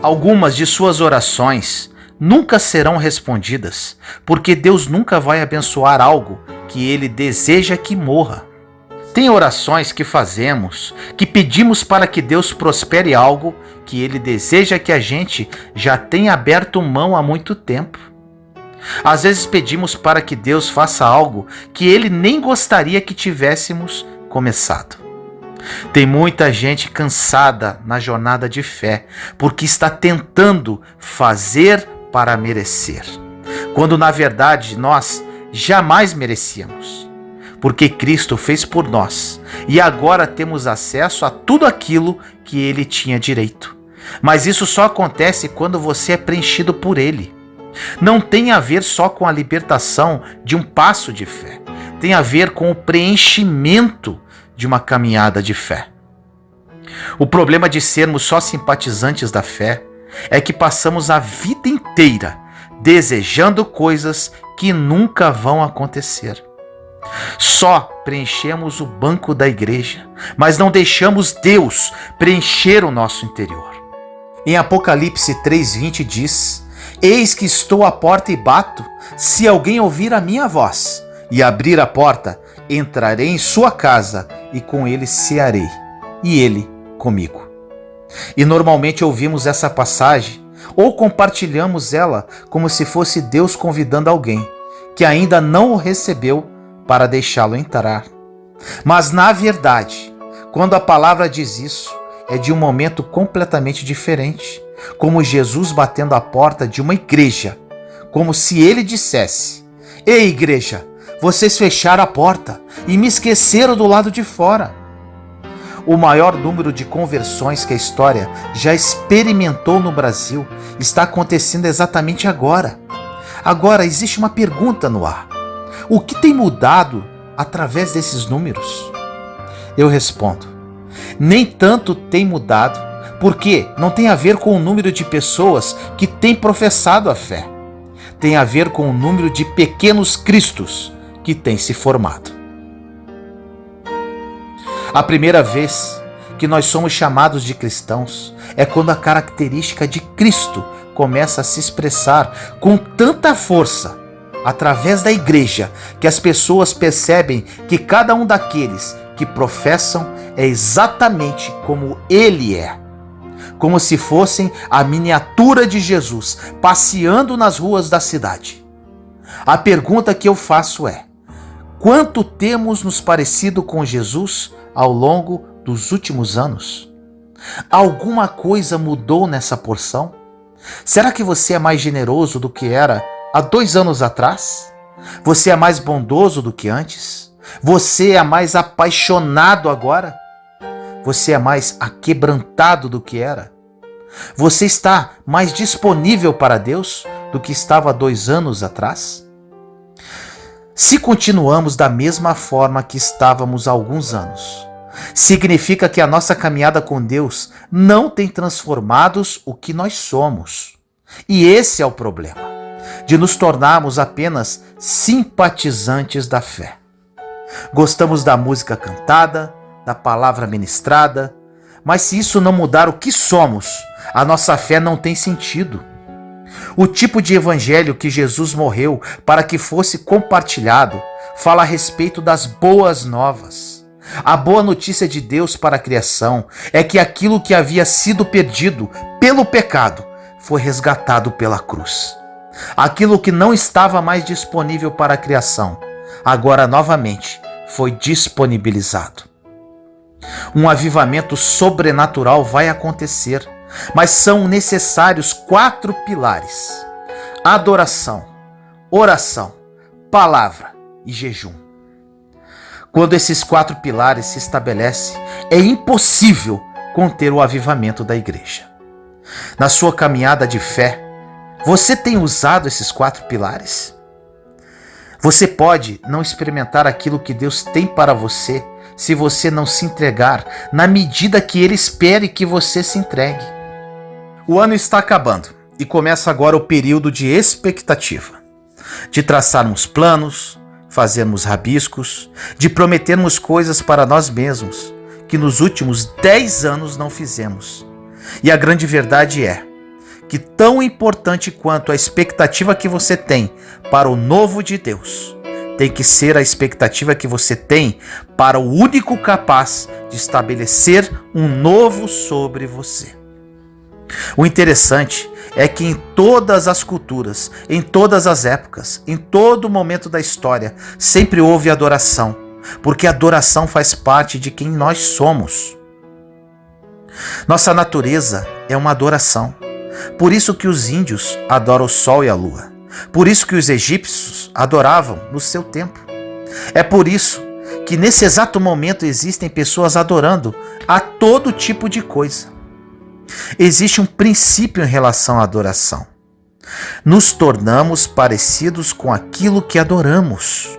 Algumas de suas orações nunca serão respondidas, porque Deus nunca vai abençoar algo que ele deseja que morra. Tem orações que fazemos, que pedimos para que Deus prospere algo que ele deseja que a gente já tenha aberto mão há muito tempo. Às vezes pedimos para que Deus faça algo que ele nem gostaria que tivéssemos começado. Tem muita gente cansada na jornada de fé, porque está tentando fazer para merecer, quando na verdade nós jamais merecíamos. Porque Cristo fez por nós e agora temos acesso a tudo aquilo que ele tinha direito. Mas isso só acontece quando você é preenchido por ele. Não tem a ver só com a libertação de um passo de fé. Tem a ver com o preenchimento de uma caminhada de fé. O problema de sermos só simpatizantes da fé é que passamos a vida inteira desejando coisas que nunca vão acontecer. Só preenchemos o banco da igreja, mas não deixamos Deus preencher o nosso interior. Em Apocalipse 3:20 diz: Eis que estou à porta e bato. Se alguém ouvir a minha voz e abrir a porta, entrarei em sua casa e com ele cearei, e ele comigo. E normalmente ouvimos essa passagem ou compartilhamos ela como se fosse Deus convidando alguém que ainda não o recebeu para deixá-lo entrar. Mas na verdade, quando a palavra diz isso, é de um momento completamente diferente, como Jesus batendo a porta de uma igreja, como se ele dissesse: Ei, igreja, vocês fecharam a porta e me esqueceram do lado de fora. O maior número de conversões que a história já experimentou no Brasil está acontecendo exatamente agora. Agora existe uma pergunta no ar: o que tem mudado através desses números? Eu respondo: nem tanto tem mudado, porque não tem a ver com o número de pessoas que têm professado a fé. Tem a ver com o número de pequenos cristos que têm se formado. A primeira vez que nós somos chamados de cristãos é quando a característica de Cristo começa a se expressar com tanta força através da igreja, que as pessoas percebem que cada um daqueles que professam é exatamente como ele é. Como se fossem a miniatura de Jesus passeando nas ruas da cidade. A pergunta que eu faço é: quanto temos nos parecido com Jesus ao longo dos últimos anos? Alguma coisa mudou nessa porção? Será que você é mais generoso do que era há 2 anos atrás? Você é mais bondoso do que antes? Você é mais apaixonado agora? Você é mais aquebrantado do que era? Você está mais disponível para Deus do que estava há 2 anos atrás? Se continuamos da mesma forma que estávamos há alguns anos, significa que a nossa caminhada com Deus não tem transformado o que nós somos. E esse é o problema, de nos tornarmos apenas simpatizantes da fé. Gostamos da música cantada, da palavra ministrada, mas se isso não mudar o que somos, a nossa fé não tem sentido. O tipo de evangelho que Jesus morreu para que fosse compartilhado fala a respeito das boas novas. A boa notícia de Deus para a criação é que aquilo que havia sido perdido pelo pecado foi resgatado pela cruz. Aquilo que não estava mais disponível para a criação, agora novamente foi disponibilizado. Um avivamento sobrenatural vai acontecer, mas são necessários 4 pilares: adoração, oração, palavra e jejum. Quando esses 4 pilares se estabelecem, é impossível conter o avivamento da igreja. Na sua caminhada de fé, você tem usado esses 4 pilares? Você pode não experimentar aquilo que Deus tem para você se você não se entregar na medida que Ele espere que você se entregue. O ano está acabando e começa agora o período de expectativa, de traçarmos planos, fazermos rabiscos, de prometermos coisas para nós mesmos que nos últimos 10 anos não fizemos. E a grande verdade é que tão importante quanto a expectativa que você tem para o novo de Deus, tem que ser a expectativa que você tem para o único capaz de estabelecer um novo sobre você. O interessante é que em todas as culturas, em todas as épocas, em todo momento da história, sempre houve adoração, porque a adoração faz parte de quem nós somos. Nossa natureza é uma adoração. Por isso que os índios adoram o sol e a lua. Por isso que os egípcios adoravam no seu tempo. É por isso que nesse exato momento existem pessoas adorando a todo tipo de coisa. Existe um princípio em relação à adoração. Nos tornamos parecidos com aquilo que adoramos.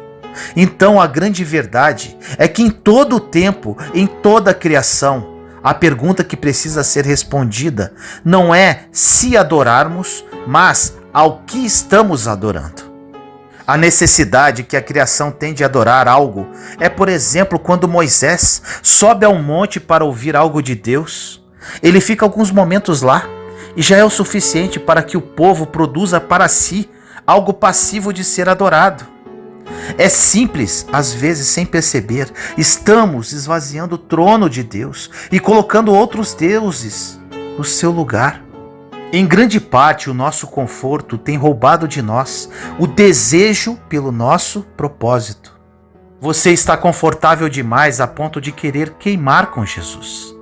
Então a grande verdade é que em todo o tempo, em toda a criação, a pergunta que precisa ser respondida não é se adorarmos, mas ao que estamos adorando. A necessidade que a criação tem de adorar algo é, por exemplo, quando Moisés sobe a um monte para ouvir algo de Deus. Ele fica alguns momentos lá e já é o suficiente para que o povo produza para si algo passivo de ser adorado. É simples, às vezes sem perceber, estamos esvaziando o trono de Deus e colocando outros deuses no seu lugar. Em grande parte, o nosso conforto tem roubado de nós o desejo pelo nosso propósito. Você está confortável demais a ponto de querer queimar com Jesus.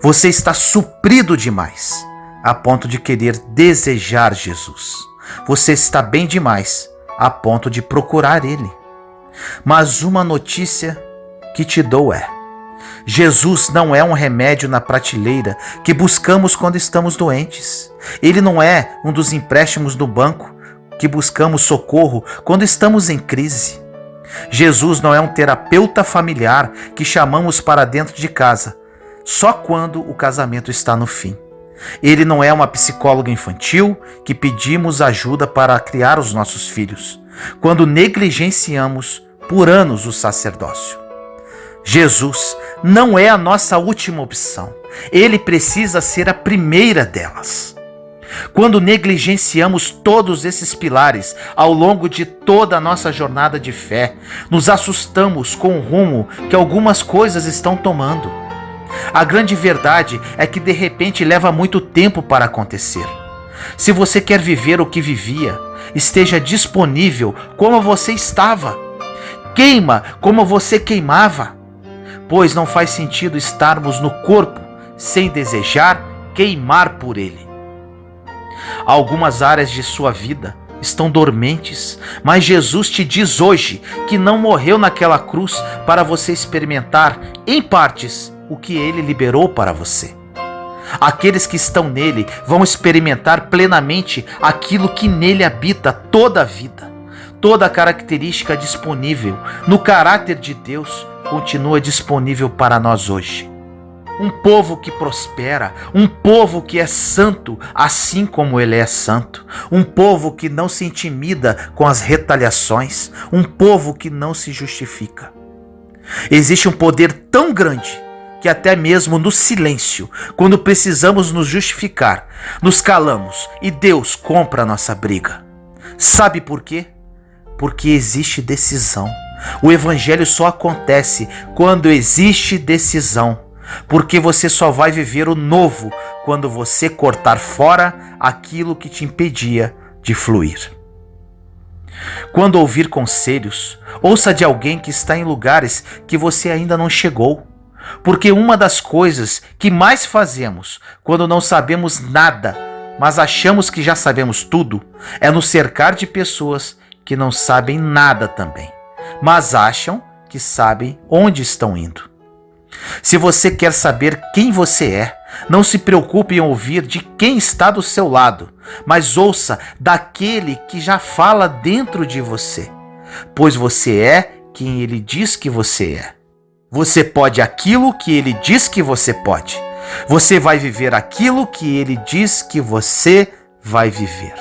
Você está suprido demais a ponto de querer desejar Jesus. Você está bem demais a ponto de procurar Ele. Mas uma notícia que te dou é: Jesus não é um remédio na prateleira que buscamos quando estamos doentes. Ele não é um dos empréstimos do banco que buscamos socorro quando estamos em crise. Jesus não é um terapeuta familiar que chamamos para dentro de casa só quando o casamento está no fim. Ele não é uma psicóloga infantil que pedimos ajuda para criar os nossos filhos, quando negligenciamos por anos o sacerdócio. Jesus não é a nossa última opção. Ele precisa ser a primeira delas. Quando negligenciamos todos esses pilares ao longo de toda a nossa jornada de fé, nos assustamos com o rumo que algumas coisas estão tomando. A grande verdade é que de repente leva muito tempo para acontecer. Se você quer viver o que vivia, esteja disponível como você estava. Queima como você queimava, pois não faz sentido estarmos no corpo sem desejar queimar por ele. Algumas áreas de sua vida estão dormentes, mas Jesus te diz hoje que não morreu naquela cruz para você experimentar em partes o que ele liberou para você. Aqueles que estão nele vão experimentar plenamente aquilo que nele habita toda a vida. Toda a característica disponível no caráter de Deus continua disponível para nós hoje. um povo que prospera, um povo que é santo, assim como ele é santo, um povo que não se intimida com as retaliações, um povo que não se justifica. Existe um poder tão grande que até mesmo no silêncio, quando precisamos nos justificar, nos calamos e Deus compra a nossa briga. Sabe por quê? Porque existe decisão. O evangelho só acontece quando existe decisão. Porque você só vai viver o novo quando você cortar fora aquilo que te impedia de fluir. Quando ouvir conselhos, ouça de alguém que está em lugares que você ainda não chegou. Porque uma das coisas que mais fazemos quando não sabemos nada, mas achamos que já sabemos tudo, é nos cercar de pessoas que não sabem nada também, mas acham que sabem onde estão indo. Se você quer saber quem você é, não se preocupe em ouvir de quem está do seu lado, mas ouça daquele que já fala dentro de você, pois você é quem ele diz que você é. Você pode aquilo que ele diz que você pode. Você vai viver aquilo que ele diz que você vai viver.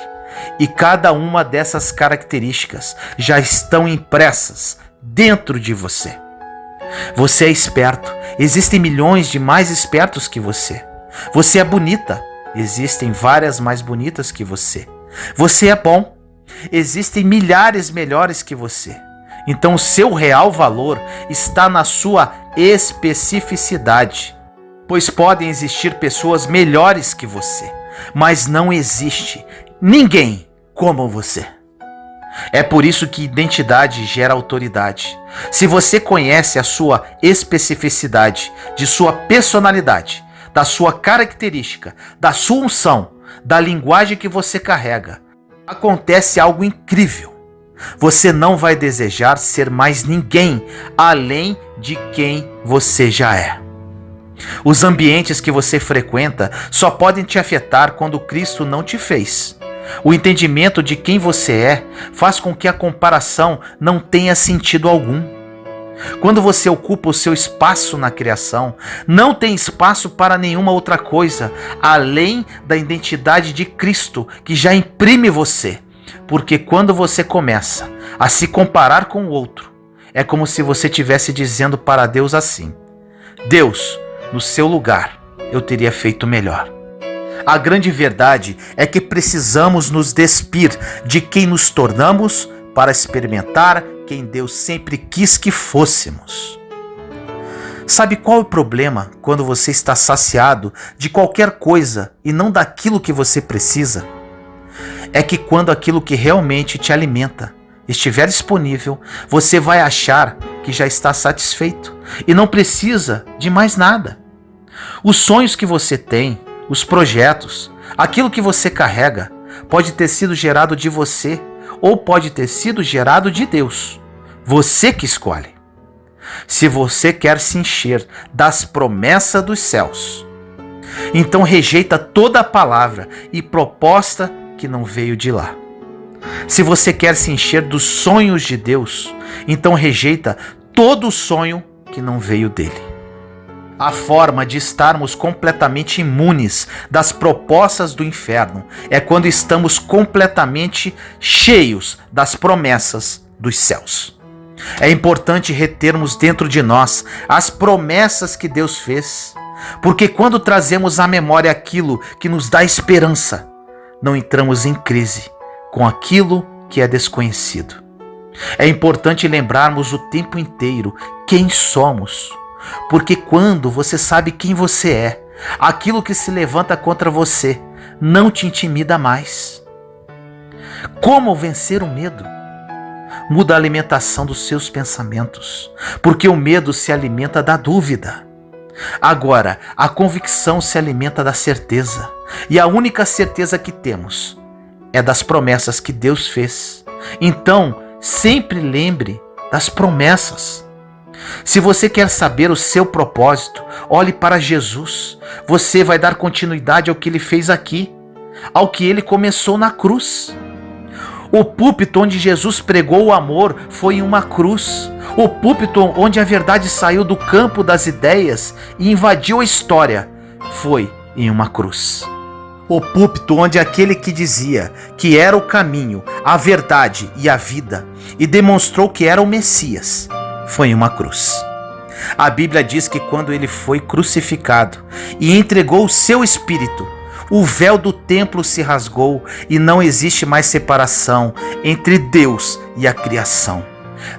E cada uma dessas características já estão impressas dentro de você. Você é esperto. Existem milhões de mais espertos que você. Você é bonita. Existem várias mais bonitas que você. Você é bom. Existem milhares melhores que você. Então o seu real valor está na sua especificidade. Pois podem existir pessoas melhores que você, mas não existe ninguém como você. É por isso que identidade gera autoridade. Se você conhece a sua especificidade, de sua personalidade, da sua característica, da sua unção, da linguagem que você carrega, acontece algo incrível. Você não vai desejar ser mais ninguém além de quem você já é. Os ambientes que você frequenta só podem te afetar quando Cristo não te fez. O entendimento de quem você é faz com que a comparação não tenha sentido algum. Quando você ocupa o seu espaço na criação, não tem espaço para nenhuma outra coisa além da identidade de Cristo que já imprime você. Porque quando você começa a se comparar com o outro, é como se você estivesse dizendo para Deus assim: Deus, no seu lugar, eu teria feito melhor. A grande verdade é que precisamos nos despir de quem nos tornamos para experimentar quem Deus sempre quis que fôssemos. Sabe qual é o problema quando você está saciado de qualquer coisa e não daquilo que você precisa? É que quando aquilo que realmente te alimenta estiver disponível, você vai achar que já está satisfeito e não precisa de mais nada. Os sonhos que você tem, os projetos, aquilo que você carrega, pode ter sido gerado de você ou pode ter sido gerado de Deus. Você que escolhe. Se você quer se encher das promessas dos céus, então rejeita toda a palavra e proposta que não veio de lá. Se você quer se encher dos sonhos de Deus, então rejeita todo o sonho que não veio dele. A forma de estarmos completamente imunes das propostas do inferno é quando estamos completamente cheios das promessas dos céus. É importante retermos dentro de nós as promessas que Deus fez, porque quando trazemos à memória aquilo que nos dá esperança, não entramos em crise com aquilo que é desconhecido. É importante lembrarmos o tempo inteiro quem somos, porque quando você sabe quem você é, aquilo que se levanta contra você não te intimida mais. Como vencer o medo? Muda a alimentação dos seus pensamentos, porque o medo se alimenta da dúvida. Agora, a convicção se alimenta da certeza, e a única certeza que temos é das promessas que Deus fez. Então, sempre lembre das promessas. Se você quer saber o seu propósito, olhe para Jesus. Você vai dar continuidade ao que ele fez aqui, ao que ele começou na cruz. O púlpito onde Jesus pregou o amor foi em uma cruz. O púlpito onde a verdade saiu do campo das ideias e invadiu a história foi em uma cruz. O púlpito onde aquele que dizia que era o caminho, a verdade e a vida e demonstrou que era o Messias foi em uma cruz. A Bíblia diz que quando ele foi crucificado e entregou o seu espírito, o véu do templo se rasgou e não existe mais separação entre Deus e a criação.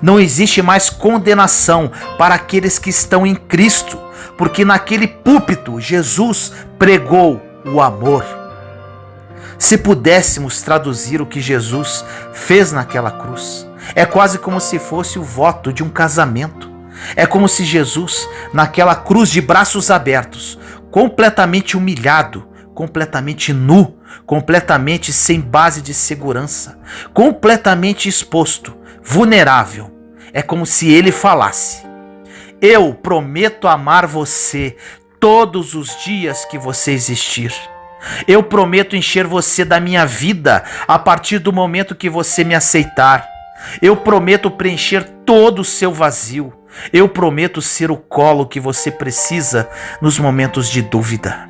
Não existe mais condenação para aqueles que estão em Cristo, porque naquele púlpito Jesus pregou o amor. Se pudéssemos traduzir o que Jesus fez naquela cruz, é quase como se fosse o voto de um casamento. É como se Jesus, naquela cruz de braços abertos, completamente humilhado, completamente nu, completamente sem base de segurança, completamente exposto, vulnerável. É como se ele falasse: eu prometo amar você todos os dias que você existir. Eu prometo encher você da minha vida a partir do momento que você me aceitar. Eu prometo preencher todo o seu vazio. Eu prometo ser o colo que você precisa nos momentos de dúvida.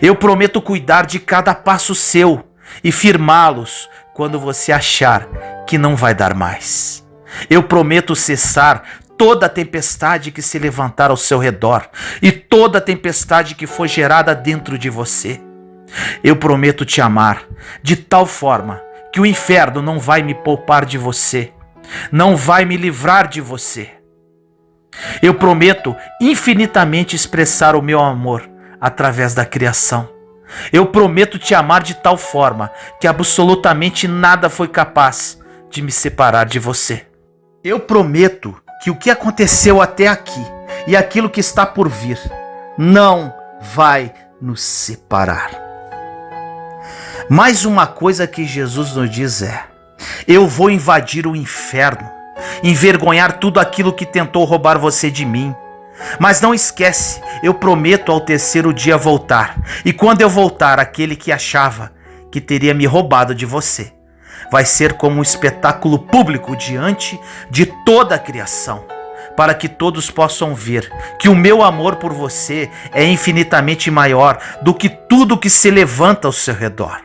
Eu prometo cuidar de cada passo seu e firmá-los quando você achar que não vai dar mais. Eu prometo cessar toda a tempestade que se levantar ao seu redor e toda a tempestade que for gerada dentro de você. Eu prometo te amar de tal forma que o inferno não vai me poupar de você, não vai me livrar de você. Eu prometo infinitamente expressar o meu amor através da criação. Eu prometo te amar de tal forma que absolutamente nada foi capaz de me separar de você. Eu prometo que o que aconteceu até aqui e aquilo que está por vir não vai nos separar. Mais uma coisa que Jesus nos diz é: eu vou invadir o inferno, envergonhar tudo aquilo que tentou roubar você de mim. Mas não esquece, eu prometo ao terceiro dia voltar. E quando eu voltar, aquele que achava que teria me roubado de você vai ser como um espetáculo público diante de toda a criação, para que todos possam ver que o meu amor por você é infinitamente maior do que tudo que se levanta ao seu redor.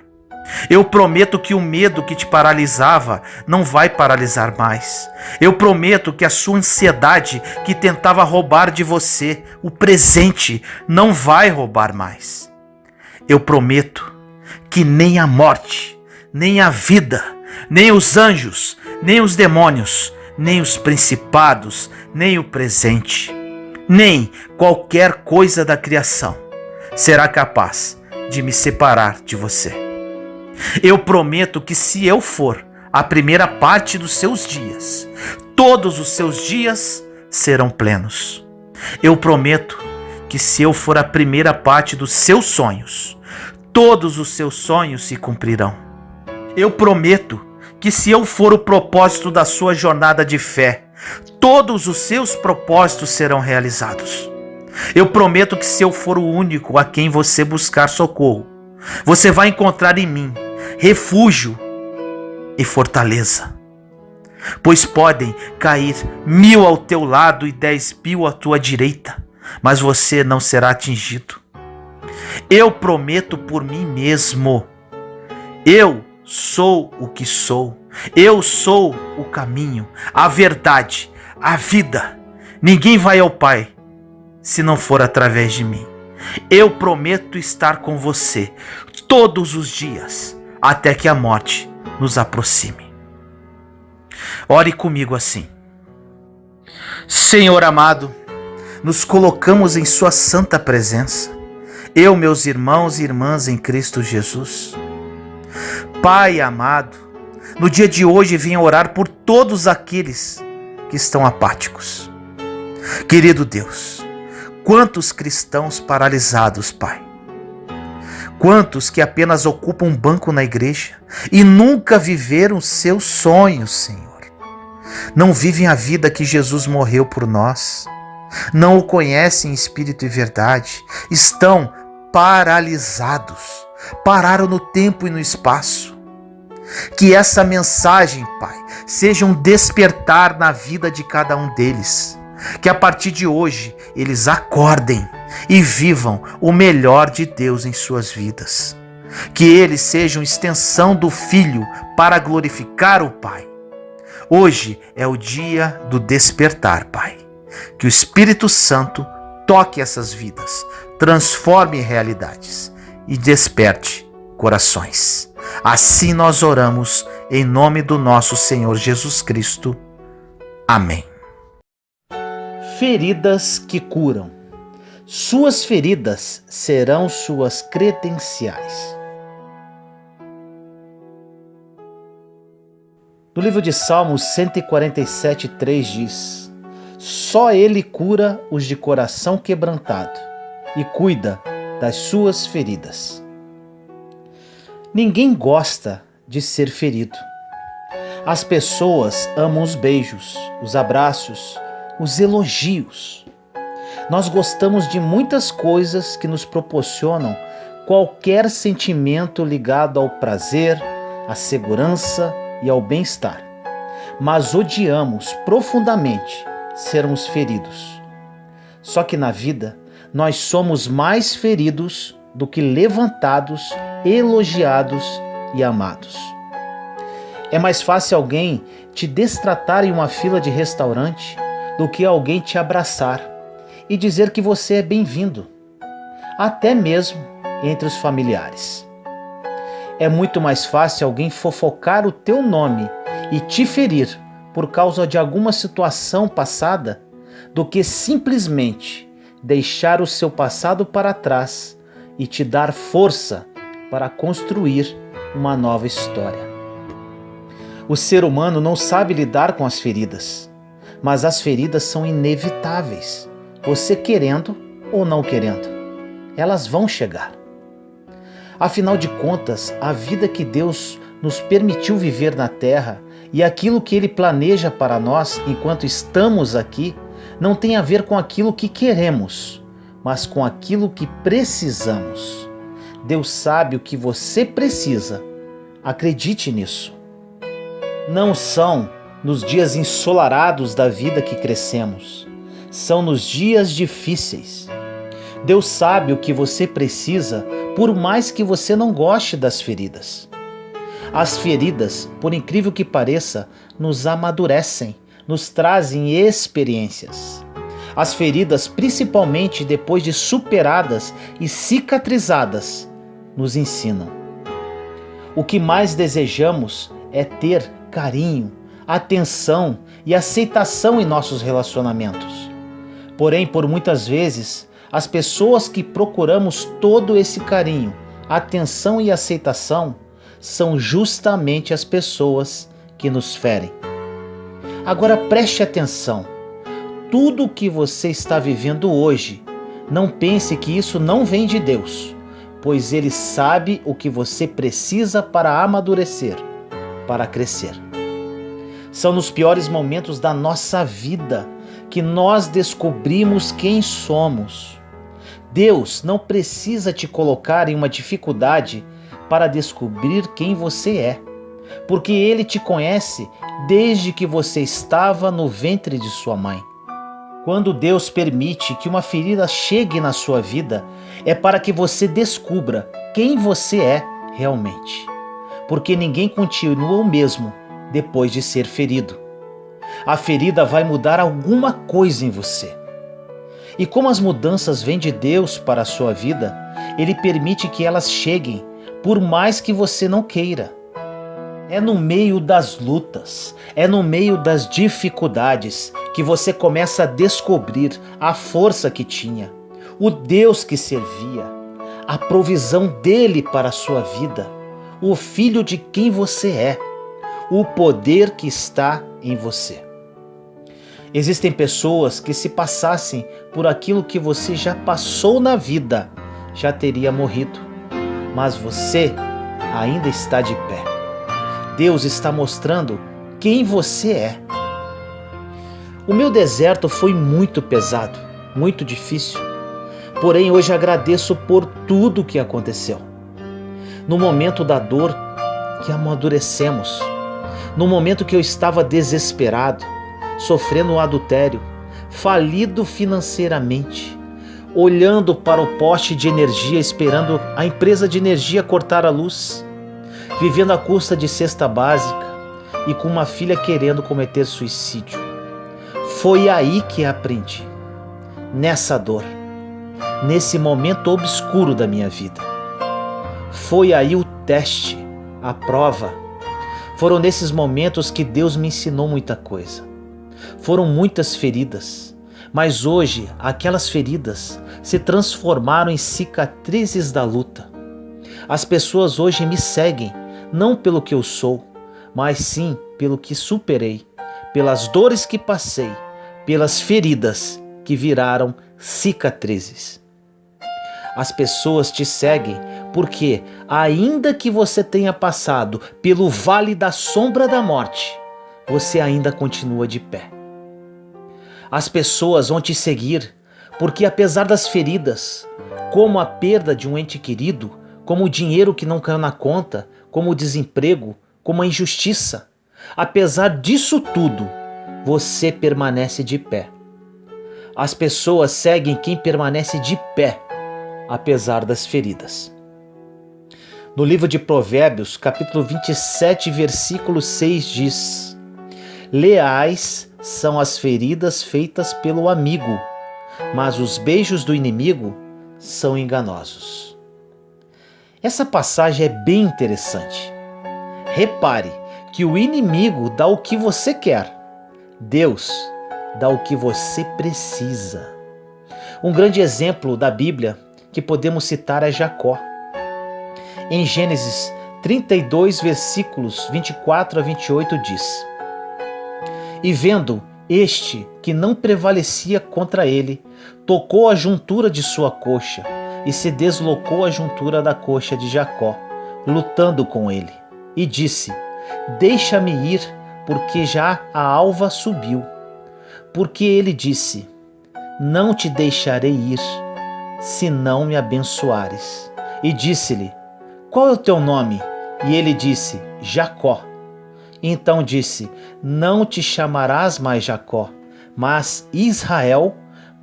Eu prometo que o medo que te paralisava não vai paralisar mais. Eu prometo que a sua ansiedade que tentava roubar de você o presente não vai roubar mais. Eu prometo que nem a morte, nem a vida, nem os anjos, nem os demônios, nem os principados, nem o presente, nem qualquer coisa da criação será capaz de me separar de você. Eu prometo que se eu for a primeira parte dos seus dias, todos os seus dias serão plenos. Eu prometo que se eu for a primeira parte dos seus sonhos, todos os seus sonhos se cumprirão. Eu prometo que se eu for o propósito da sua jornada de fé, todos os seus propósitos serão realizados. Eu prometo que se eu for o único a quem você buscar socorro, você vai encontrar em mim refúgio e fortaleza. Pois podem cair 1000 ao teu lado e 10.000 à tua direita, mas você não será atingido. Eu prometo por mim mesmo. Eu sou o que sou. Eu sou o caminho, a verdade, a vida. Ninguém vai ao Pai se não for através de mim. Eu prometo estar com você todos os dias, até que a morte nos aproxime. Ore comigo assim: Senhor amado, nos colocamos em sua santa presença, eu, meus irmãos e irmãs em Cristo Jesus. Pai amado, no dia de hoje vim orar por todos aqueles que estão apáticos. Querido Deus, quantos cristãos paralisados, Pai. Quantos que apenas ocupam um banco na igreja e nunca viveram seus sonhos, Senhor. Não vivem a vida que Jesus morreu por nós. Não o conhecem em espírito e verdade. Estão paralisados. Pararam no tempo e no espaço. Que essa mensagem, Pai, seja um despertar na vida de cada um deles. Que a partir de hoje eles acordem e vivam o melhor de Deus em suas vidas. Que eles sejam extensão do Filho para glorificar o Pai. Hoje é o dia do despertar, Pai. Que o Espírito Santo toque essas vidas, transforme realidades e desperte corações. Assim nós oramos em nome do nosso Senhor Jesus Cristo. Amém. Feridas que curam. Suas feridas serão suas credenciais. No livro de Salmos 147:3 diz: só Ele cura os de coração quebrantado e cuida das suas feridas. Ninguém gosta de ser ferido. As pessoas amam os beijos, os abraços, os elogios. Nós gostamos de muitas coisas que nos proporcionam qualquer sentimento ligado ao prazer, à segurança e ao bem-estar. Mas odiamos profundamente sermos feridos. Só que na vida, nós somos mais feridos do que levantados, elogiados e amados. É mais fácil alguém te destratar em uma fila de restaurante do que alguém te abraçar e dizer que você é bem-vindo, até mesmo entre os familiares. É muito mais fácil alguém fofocar o teu nome e te ferir por causa de alguma situação passada do que simplesmente deixar o seu passado para trás e te dar força para construir uma nova história. O ser humano não sabe lidar com as feridas, mas as feridas são inevitáveis, você querendo ou não querendo. Elas vão chegar. Afinal de contas, a vida que Deus nos permitiu viver na Terra e aquilo que Ele planeja para nós enquanto estamos aqui não tem a ver com aquilo que queremos, mas com aquilo que precisamos. Deus sabe o que você precisa. Acredite nisso. Não são nos dias ensolarados da vida que crescemos. São nos dias difíceis. Deus sabe o que você precisa, por mais que você não goste das feridas. As feridas, por incrível que pareça, nos amadurecem, nos trazem experiências. As feridas, principalmente depois de superadas e cicatrizadas, nos ensinam. O que mais desejamos é ter carinho, atenção e aceitação em nossos relacionamentos. Porém, por muitas vezes, as pessoas que procuramos todo esse carinho, atenção e aceitação são justamente as pessoas que nos ferem. Agora preste atenção. Tudo o que você está vivendo hoje, não pense que isso não vem de Deus, pois Ele sabe o que você precisa para amadurecer, para crescer. São nos piores momentos da nossa vida que nós descobrimos quem somos. Deus não precisa te colocar em uma dificuldade para descobrir quem você é, porque Ele te conhece desde que você estava no ventre de sua mãe. Quando Deus permite que uma ferida chegue na sua vida, é para que você descubra quem você é realmente, porque ninguém continua o mesmo depois de ser ferido. A ferida vai mudar alguma coisa em você. E como as mudanças vêm de Deus para a sua vida, Ele permite que elas cheguem, por mais que você não queira. É no meio das lutas, é no meio das dificuldades que você começa a descobrir a força que tinha, o Deus que servia, a provisão dele para a sua vida, o filho de quem você é, o poder que está em você. Existem pessoas que, se passassem por aquilo que você já passou na vida, já teria morrido, mas você ainda está de pé. Deus está mostrando quem você é. O meu deserto foi muito pesado, muito difícil, porém hoje agradeço por tudo que aconteceu. No momento da dor, que amadurecemos. No momento que eu estava desesperado, sofrendo um adultério, falido financeiramente, olhando para o poste de energia, esperando a empresa de energia cortar a luz, vivendo à custa de cesta básica e com uma filha querendo cometer suicídio. Foi aí que aprendi, nessa dor, nesse momento obscuro da minha vida. Foi aí o teste, a prova. Foram nesses momentos que Deus me ensinou muita coisa. Foram muitas feridas, mas hoje aquelas feridas se transformaram em cicatrizes da luta. As pessoas hoje me seguem, não pelo que eu sou, mas sim pelo que superei, pelas dores que passei, pelas feridas que viraram cicatrizes. As pessoas te seguem porque, ainda que você tenha passado pelo vale da sombra da morte, você ainda continua de pé. As pessoas vão te seguir porque, apesar das feridas, como a perda de um ente querido, como o dinheiro que não caiu na conta, como o desemprego, como a injustiça, apesar disso tudo, você permanece de pé. As pessoas seguem quem permanece de pé, apesar das feridas. No livro de Provérbios, capítulo 27, versículo 6 diz: leais são as feridas feitas pelo amigo, mas os beijos do inimigo são enganosos. Essa passagem é bem interessante. Repare que o inimigo dá o que você quer, Deus dá o que você precisa. Um grande exemplo da Bíblia que podemos citar é Jacó. Em Gênesis 32, versículos 24 a 28 diz: e vendo este que não prevalecia contra ele, tocou a juntura de sua coxa, e se deslocou a juntura da coxa de Jacó, lutando com ele. E disse: deixa-me ir, porque já a alva subiu. Porque ele disse: não te deixarei ir, se não me abençoares. E disse-lhe: qual é o teu nome? E ele disse: Jacó. Então disse: não te chamarás mais Jacó, mas Israel,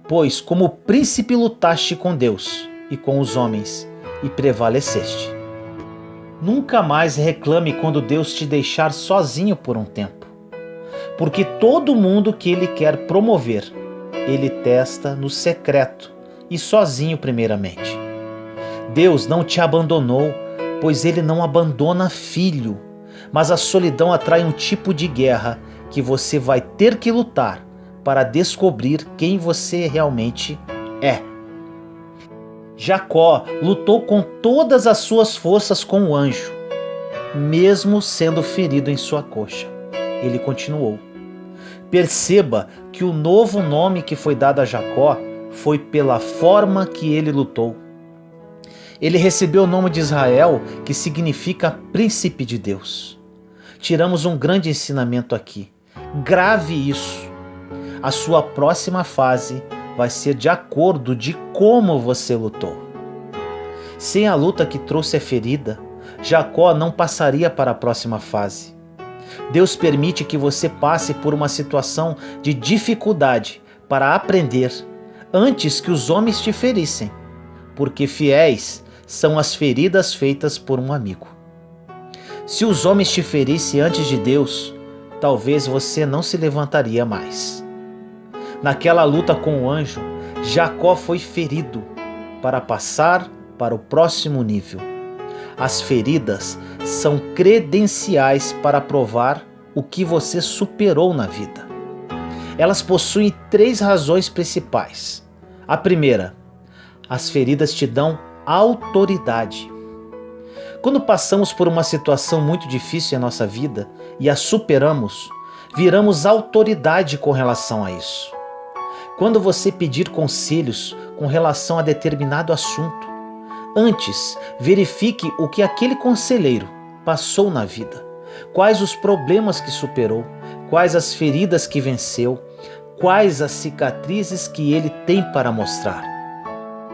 pois como príncipe lutaste com Deus e com os homens, e prevaleceste. Nunca mais reclame quando Deus te deixar sozinho por um tempo, porque todo mundo que Ele quer promover, Ele testa no secreto e sozinho primeiramente. Deus não te abandonou, pois Ele não abandona filho, mas a solidão atrai um tipo de guerra que você vai ter que lutar para descobrir quem você realmente é. Jacó lutou com todas as suas forças com o anjo, mesmo sendo ferido em sua coxa. Ele continuou. Perceba que o novo nome que foi dado a Jacó foi pela forma que ele lutou. Ele recebeu o nome de Israel, que significa príncipe de Deus. Tiramos um grande ensinamento aqui. Grave isso. A sua próxima fase vai ser de acordo de como você lutou. Sem a luta que trouxe a ferida, Jacó não passaria para a próxima fase. Deus permite que você passe por uma situação de dificuldade para aprender antes que os homens te ferissem, porque fiéis são as feridas feitas por um amigo. Se os homens te ferissem antes de Deus, talvez você não se levantaria mais. Naquela luta com o anjo, Jacó foi ferido para passar para o próximo nível. As feridas são credenciais para provar o que você superou na vida. Elas possuem 3 razões principais. A primeira, as feridas te dão autoridade. Quando passamos por uma situação muito difícil em nossa vida e a superamos, viramos autoridade com relação a isso. Quando você pedir conselhos com relação a determinado assunto, antes verifique o que aquele conselheiro passou na vida, quais os problemas que superou, quais as feridas que venceu, quais as cicatrizes que ele tem para mostrar.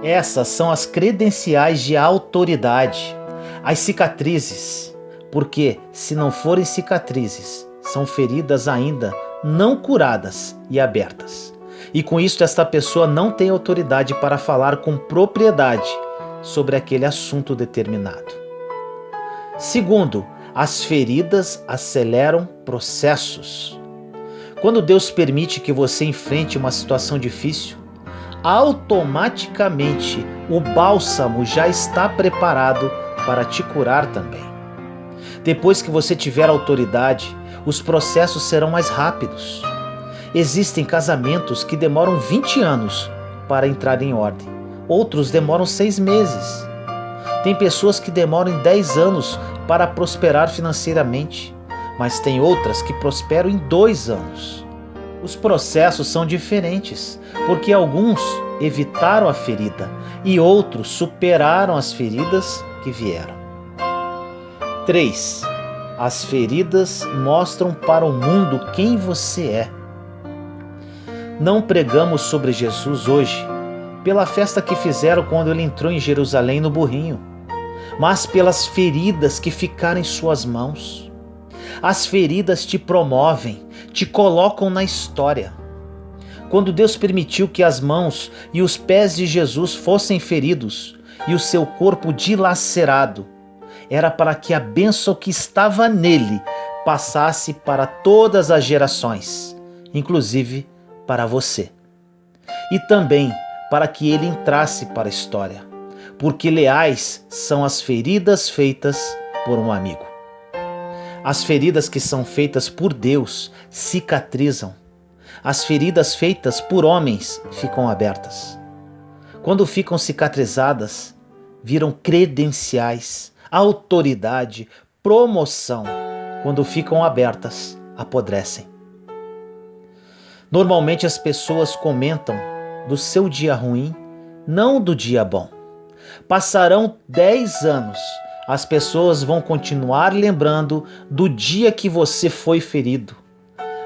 Essas são as credenciais de autoridade. As cicatrizes porque se não forem cicatrizes, são feridas ainda não curadas e abertas. E com isso esta pessoa não tem autoridade para falar com propriedade sobre aquele assunto determinado. Segundo, as feridas aceleram processos. Quando Deus permite que você enfrente uma situação difícil, automaticamente o bálsamo já está preparado para te curar também. Depois que você tiver autoridade, os processos serão mais rápidos. Existem casamentos que demoram 20 anos para entrar em ordem. Outros demoram 6 meses. Tem pessoas que demoram 10 anos para prosperar financeiramente, mas tem outras que prosperam em 2 anos. Os processos são diferentes, porque alguns evitaram a ferida e outros superaram as feridas que vieram. 3. As feridas mostram para o mundo quem você é. Não pregamos sobre Jesus hoje pela festa que fizeram quando ele entrou em Jerusalém no burrinho, mas pelas feridas que ficaram em suas mãos. As feridas te promovem, te colocam na história. Quando Deus permitiu que as mãos e os pés de Jesus fossem feridos e o seu corpo dilacerado, era para que a bênção que estava nele passasse para todas as gerações, inclusive para você. E também para que ele entrasse para a história, porque leais são as feridas feitas por um amigo. As feridas que são feitas por Deus cicatrizam. As feridas feitas por homens ficam abertas. Quando ficam cicatrizadas, viram credenciais, autoridade, promoção. Quando ficam abertas, apodrecem. Normalmente as pessoas comentam do seu dia ruim, não do dia bom. Passarão 10 anos, as pessoas vão continuar lembrando do dia que você foi ferido,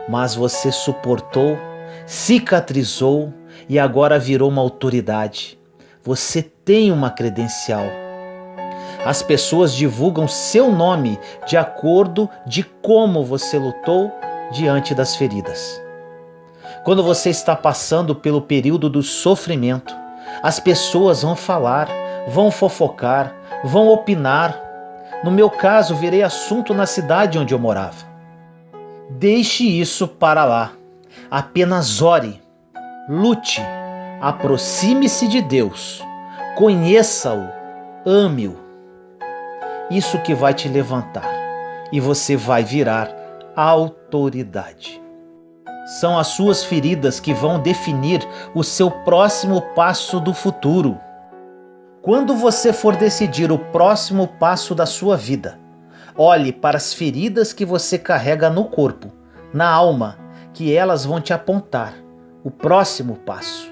mas você suportou, cicatrizou e agora virou uma autoridade. Você tem uma credencial. As pessoas divulgam seu nome de acordo de como você lutou diante das feridas. Quando você está passando pelo período do sofrimento, as pessoas vão falar, vão fofocar, vão opinar. No meu caso, virei assunto na cidade onde eu morava. Deixe isso para lá. Apenas ore, lute, aproxime-se de Deus, conheça-o, ame-o. Isso que vai te levantar e você vai virar autoridade. São as suas feridas que vão definir o seu próximo passo do futuro. Quando você for decidir o próximo passo da sua vida, olhe para as feridas que você carrega no corpo, na alma, que elas vão te apontar o próximo passo,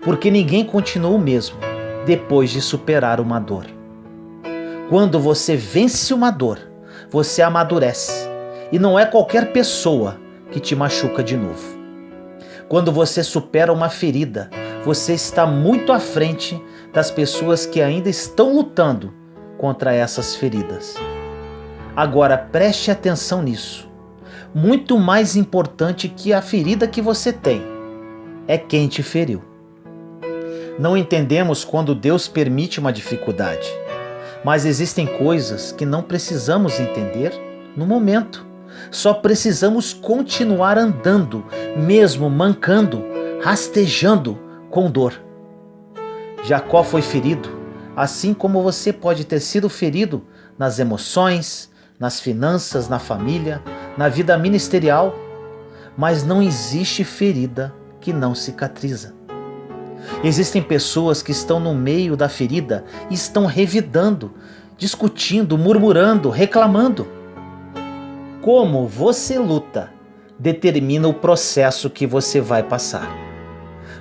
porque ninguém continua o mesmo depois de superar uma dor. Quando você vence uma dor, você amadurece, e não é qualquer pessoa que te machuca de novo. Quando você supera uma ferida, você está muito à frente das pessoas que ainda estão lutando contra essas feridas. Agora preste atenção nisso. Muito mais importante que a ferida que você tem é quem te feriu. Não entendemos quando Deus permite uma dificuldade, mas existem coisas que não precisamos entender no momento. Só precisamos continuar andando, mesmo mancando, rastejando com dor. Jacó foi ferido, assim como você pode ter sido ferido nas emoções, nas finanças, na família, na vida ministerial, mas não existe ferida que não cicatriza. Existem pessoas que estão no meio da ferida e estão revidando, discutindo, murmurando, reclamando. Como você luta determina o processo que você vai passar.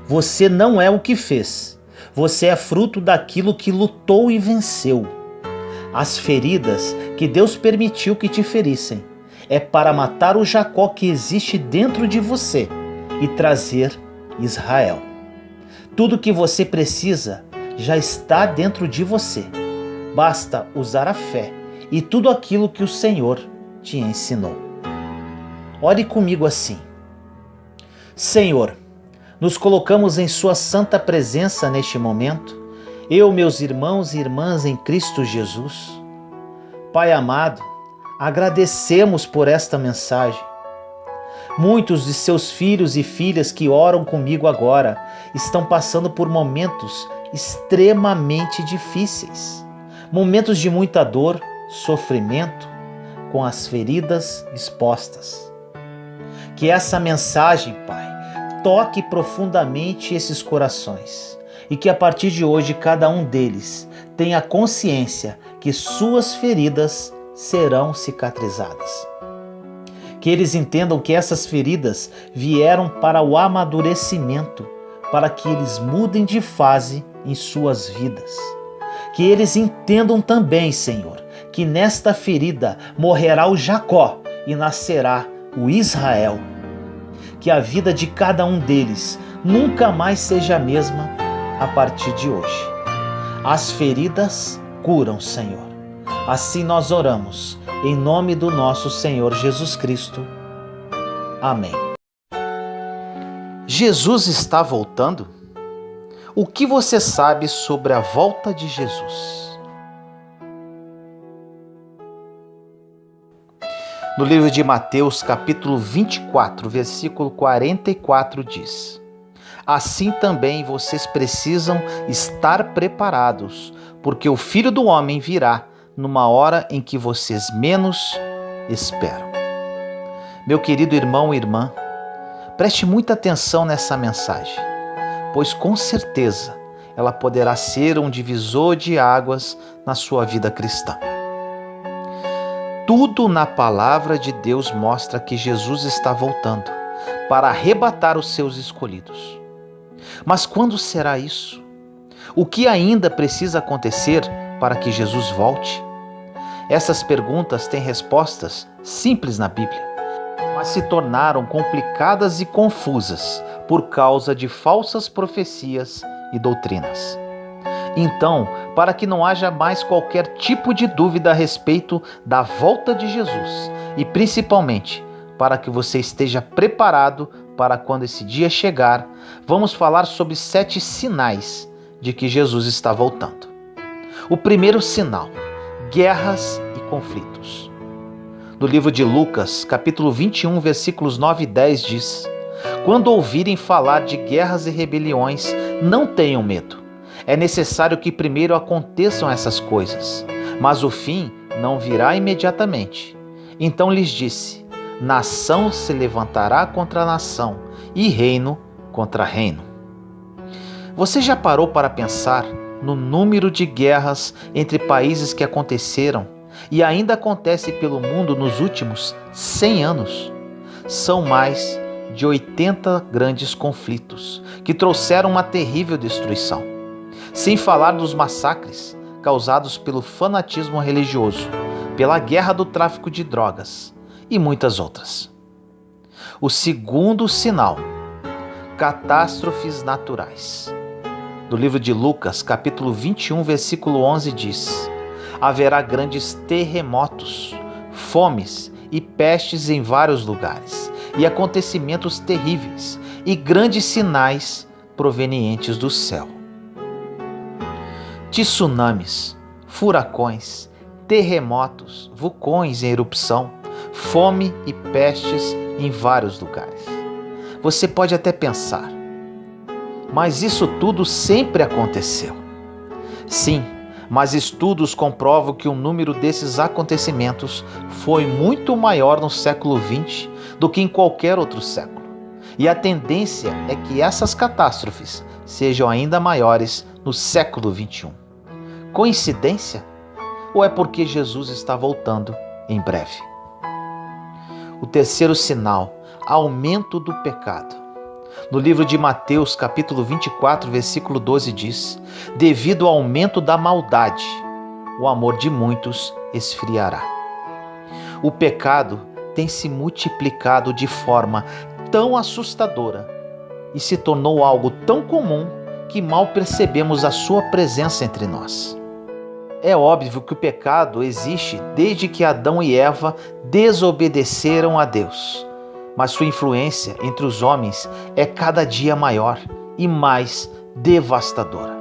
Você não é o que fez, você é fruto daquilo que lutou e venceu. As feridas que Deus permitiu que te ferissem é para matar o Jacó que existe dentro de você e trazer Israel. Tudo que você precisa já está dentro de você. Basta usar a fé e tudo aquilo que o Senhor te ensinou. Ore comigo assim: Senhor, nos colocamos em Sua santa presença neste momento, eu, meus irmãos e irmãs em Cristo Jesus. Pai amado, agradecemos por esta mensagem. Muitos de seus filhos e filhas que oram comigo agora estão passando por momentos extremamente difíceis, momentos de muita dor, sofrimento, com as feridas expostas. Que essa mensagem, Pai, toque profundamente esses corações e que a partir de hoje cada um deles tenha consciência que suas feridas serão cicatrizadas. Que eles entendam que essas feridas vieram para o amadurecimento, para que eles mudem de fase em suas vidas. Que eles entendam também, Senhor, que nesta ferida morrerá o Jacó e nascerá o Israel. Que a vida de cada um deles nunca mais seja a mesma a partir de hoje. As feridas curam, Senhor. Assim nós oramos, em nome do nosso Senhor Jesus Cristo. Amém. Jesus está voltando? O que você sabe sobre a volta de Jesus? No livro de Mateus, capítulo 24, versículo 44 diz: Assim também vocês precisam estar preparados, porque o Filho do Homem virá numa hora em que vocês menos esperam. Meu querido irmão e irmã, preste muita atenção nessa mensagem, pois com certeza ela poderá ser um divisor de águas na sua vida cristã. Tudo na palavra de Deus mostra que Jesus está voltando para arrebatar os seus escolhidos. Mas quando será isso? O que ainda precisa acontecer para que Jesus volte? Essas perguntas têm respostas simples na Bíblia, mas se tornaram complicadas e confusas por causa de falsas profecias e doutrinas. Então, para que não haja mais qualquer tipo de dúvida a respeito da volta de Jesus e principalmente para que você esteja preparado para quando esse dia chegar, vamos falar sobre 7 sinais de que Jesus está voltando. O primeiro sinal: guerras e conflitos. No livro de Lucas, capítulo 21, versículos 9 e 10 diz: Quando ouvirem falar de guerras e rebeliões, não tenham medo. É necessário que primeiro aconteçam essas coisas, mas o fim não virá imediatamente. Então lhes disse: nação se levantará contra nação e reino contra reino. Você já parou para pensar no número de guerras entre países que aconteceram e ainda acontece pelo mundo nos últimos 100 anos? São mais de 80 grandes conflitos que trouxeram uma terrível destruição. Sem falar dos massacres causados pelo fanatismo religioso, pela guerra do tráfico de drogas e muitas outras. O segundo sinal: catástrofes naturais. No livro de Lucas, capítulo 21, versículo 11 diz: haverá grandes terremotos, fomes e pestes em vários lugares, e acontecimentos terríveis e grandes sinais provenientes do céu. Tsunamis, furacões, terremotos, vulcões em erupção, fome e pestes em vários lugares. Você pode até pensar, mas isso tudo sempre aconteceu. Sim, mas estudos comprovam que o número desses acontecimentos foi muito maior no século XX do que em qualquer outro século. E a tendência é que essas catástrofes sejam ainda maiores no século XXI. Coincidência? Ou é porque Jesus está voltando em breve? O terceiro sinal: aumento do pecado. No livro de Mateus, capítulo 24, versículo 12 diz: devido ao aumento da maldade, o amor de muitos esfriará. O pecado tem se multiplicado de forma tão assustadora e se tornou algo tão comum que mal percebemos a sua presença entre nós. É óbvio que o pecado existe desde que Adão e Eva desobedeceram a Deus, mas sua influência entre os homens é cada dia maior e mais devastadora.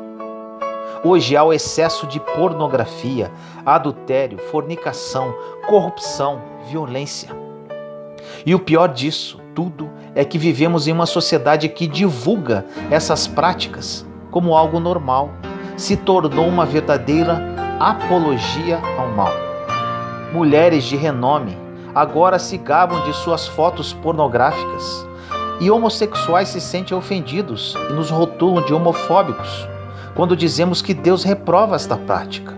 Hoje há o excesso de pornografia, adultério, fornicação, corrupção, violência. E o pior disso tudo é que vivemos em uma sociedade que divulga essas práticas como algo normal. Se tornou uma verdadeira apologia ao mal. Mulheres de renome agora se gabam de suas fotos pornográficas e homossexuais se sentem ofendidos e nos rotulam de homofóbicos quando dizemos que Deus reprova esta prática.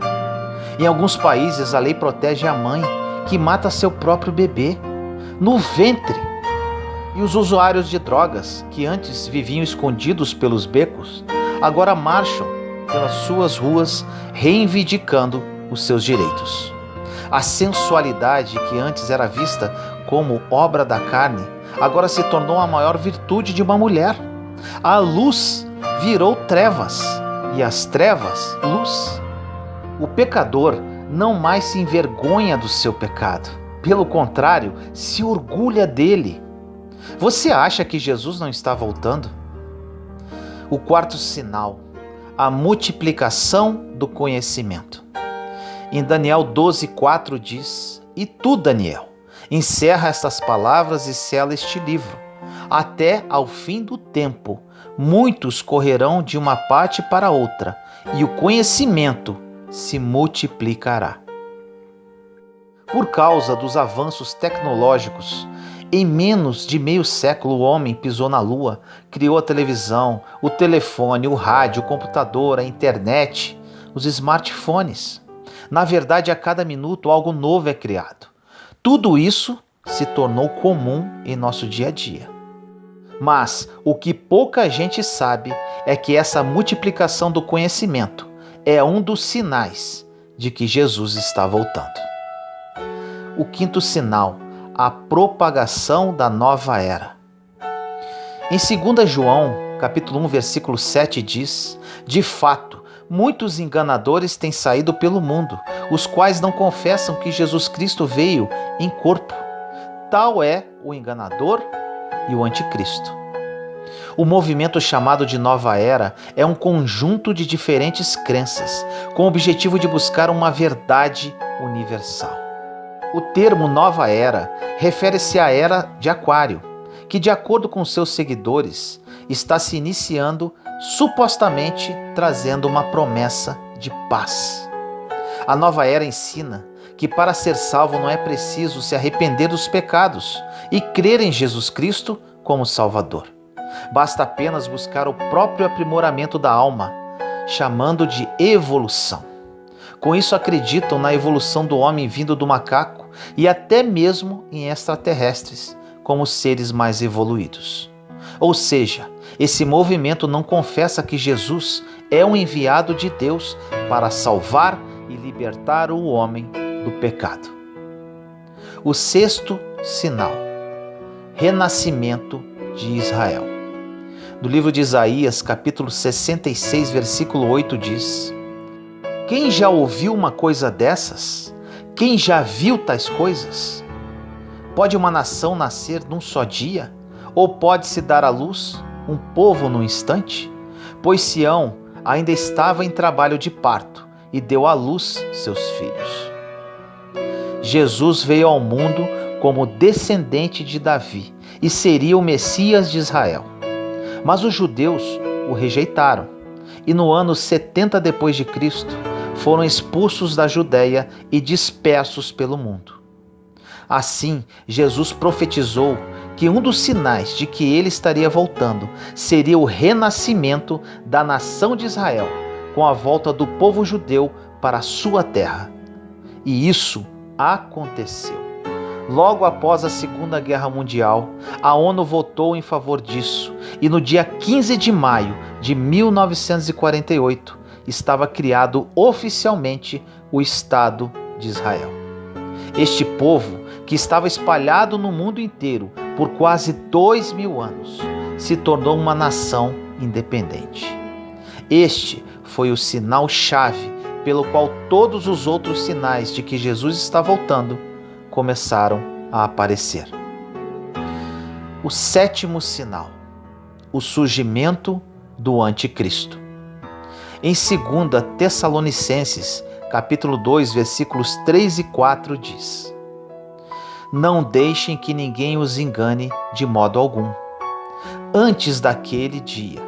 Em alguns países, a lei protege a mãe que mata seu próprio bebê no ventre. E os usuários de drogas, que antes viviam escondidos pelos becos, agora marcham pelas suas ruas reivindicando os seus direitos. A sensualidade, que antes era vista como obra da carne, agora se tornou a maior virtude de uma mulher. A luz virou trevas e as trevas, luz. O pecador não mais se envergonha do seu pecado. Pelo contrário, se orgulha dele. Você acha que Jesus não está voltando? O quarto sinal, a multiplicação do conhecimento. Em Daniel 12:4 diz: E tu, Daniel, encerra estas palavras e sela este livro. Até ao fim do tempo, muitos correrão de uma parte para outra, e o conhecimento se multiplicará. Por causa dos avanços tecnológicos, em menos de meio século o homem pisou na lua, criou a televisão, o telefone, o rádio, o computador, a internet, os smartphones. Na verdade, a cada minuto algo novo é criado. Tudo isso se tornou comum em nosso dia a dia. Mas o que pouca gente sabe é que essa multiplicação do conhecimento é um dos sinais de que Jesus está voltando. O quinto sinal, a propagação da nova era. Em 2 João, capítulo 1, versículo 7 diz: De fato, muitos enganadores têm saído pelo mundo, os quais não confessam que Jesus Cristo veio em corpo. Tal é o enganador e o anticristo. O movimento chamado de Nova Era é um conjunto de diferentes crenças, com o objetivo de buscar uma verdade universal. O termo Nova Era refere-se à Era de Aquário, que, de acordo com seus seguidores, está se iniciando, supostamente trazendo uma promessa de paz. A Nova Era ensina que para ser salvo não é preciso se arrepender dos pecados e crer em Jesus Cristo como Salvador. Basta apenas buscar o próprio aprimoramento da alma, chamando de evolução. Com isso acreditam na evolução do homem vindo do macaco e até mesmo em extraterrestres, como seres mais evoluídos. Ou seja, esse movimento não confessa que Jesus é um enviado de Deus para salvar e libertar o homem do pecado. O sexto sinal, renascimento de Israel. No livro de Isaías, capítulo 66, versículo 8 diz: Quem já ouviu uma coisa dessas? Quem já viu tais coisas? Pode uma nação nascer num só dia? Ou pode-se dar à luz um povo num instante? Pois Sião ainda estava em trabalho de parto e deu à luz seus filhos. Jesus veio ao mundo como descendente de Davi e seria o Messias de Israel. Mas os judeus o rejeitaram e no ano 70 depois de Cristo foram expulsos da Judéia e dispersos pelo mundo. Assim, Jesus profetizou que um dos sinais de que ele estaria voltando seria o renascimento da nação de Israel, com a volta do povo judeu para a sua terra. E isso aconteceu. Logo após a Segunda Guerra Mundial, a ONU votou em favor disso e no dia 15 de maio de 1948 estava criado oficialmente o Estado de Israel. Este povo, que estava espalhado no mundo inteiro por quase 2000 anos, se tornou uma nação independente. Este foi o sinal-chave pelo qual todos os outros sinais de que Jesus está voltando começaram a aparecer. O sétimo sinal: o surgimento do anticristo. Em 2 Tessalonicenses, capítulo 2, versículos 3 e 4 diz: Não deixem que ninguém os engane de modo algum. Antes daquele dia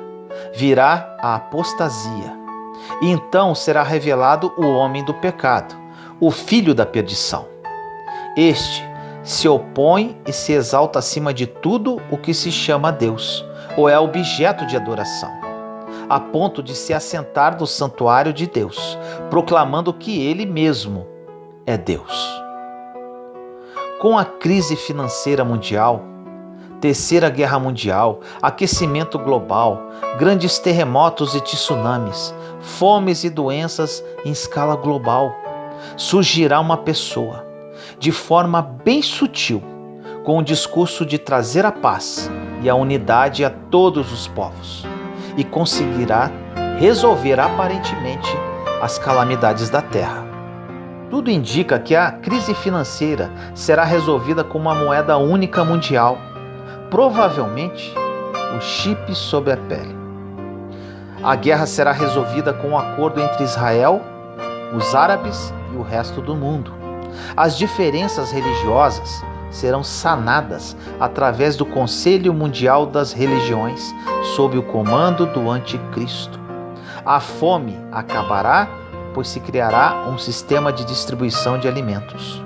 virá a apostasia, e então será revelado o homem do pecado, o filho da perdição. Este se opõe e se exalta acima de tudo o que se chama Deus, ou é objeto de adoração, a ponto de se assentar no santuário de Deus, proclamando que ele mesmo é Deus. Com a crise financeira mundial, Terceira Guerra Mundial, aquecimento global, grandes terremotos e tsunamis, fomes e doenças em escala global, surgirá uma pessoa, de forma bem sutil, com o discurso de trazer a paz e a unidade a todos os povos, e conseguirá resolver aparentemente as calamidades da Terra. Tudo indica que a crise financeira será resolvida com uma moeda única mundial, provavelmente o chip sobre a pele. A guerra será resolvida com um acordo entre Israel, os árabes e o resto do mundo. As diferenças religiosas serão sanadas através do Conselho Mundial das Religiões, sob o comando do Anticristo. A fome acabará, pois se criará um sistema de distribuição de alimentos.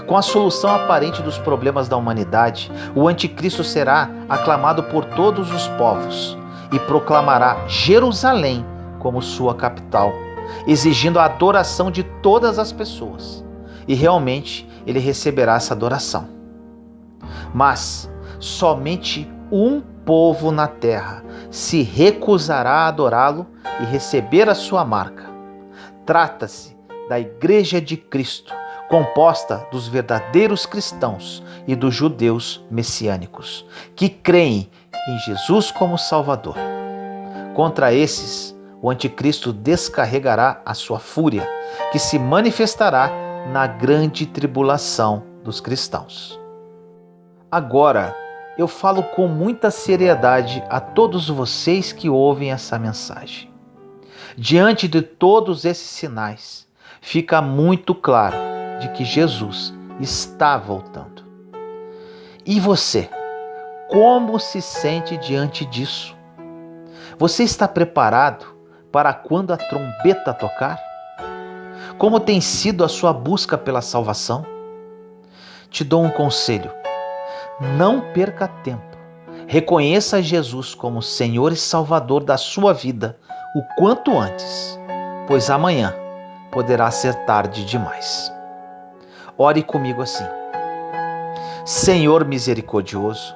Com a solução aparente dos problemas da humanidade, o Anticristo será aclamado por todos os povos e proclamará Jerusalém como sua capital, exigindo a adoração de todas as pessoas. E realmente ele receberá essa adoração. Mas somente um povo na terra se recusará a adorá-lo e receber a sua marca. Trata-se da Igreja de Cristo, composta dos verdadeiros cristãos e dos judeus messiânicos, que creem em Jesus como Salvador. Contra esses, o Anticristo descarregará a sua fúria, que se manifestará na grande tribulação dos cristãos. Agora, eu falo com muita seriedade a todos vocês que ouvem essa mensagem. Diante de todos esses sinais, fica muito claro de que Jesus está voltando. E você, como se sente diante disso? Você está preparado para quando a trombeta tocar? Como tem sido a sua busca pela salvação? Te dou um conselho: não perca tempo. Reconheça Jesus como Senhor e Salvador da sua vida o quanto antes, pois amanhã poderá ser tarde demais. Ore comigo assim: Senhor misericordioso,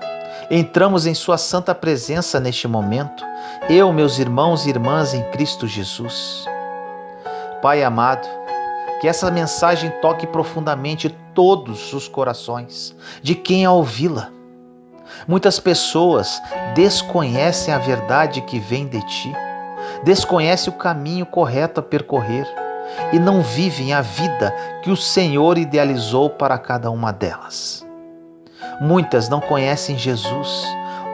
entramos em sua santa presença neste momento, eu, meus irmãos e irmãs em Cristo Jesus. Pai amado, que essa mensagem toque profundamente todos os corações de quem a ouvi-la. Muitas pessoas desconhecem a verdade que vem de ti, desconhecem o caminho correto a percorrer e não vivem a vida que o Senhor idealizou para cada uma delas. Muitas não conhecem Jesus,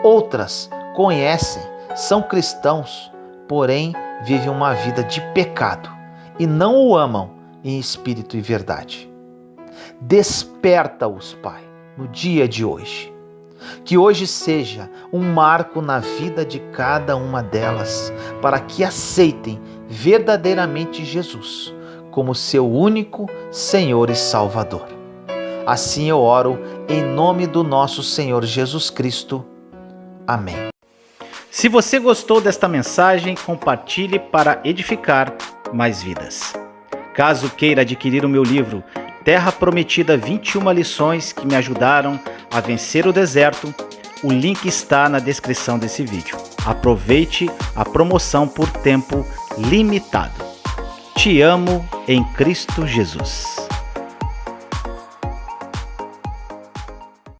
outras conhecem, são cristãos, porém vivem uma vida de pecado e não o amam em espírito e verdade. Desperta-os, Pai, no dia de hoje. Que hoje seja um marco na vida de cada uma delas, para que aceitem verdadeiramente Jesus como seu único Senhor e Salvador. Assim eu oro em nome do nosso Senhor Jesus Cristo. Amém. Se você gostou desta mensagem, compartilhe para edificar mais vidas. Caso queira adquirir o meu livro Terra Prometida, 21 lições que me ajudaram a vencer o deserto, o link está na descrição desse vídeo. Aproveite a promoção por tempo limitado. Te amo em Cristo Jesus.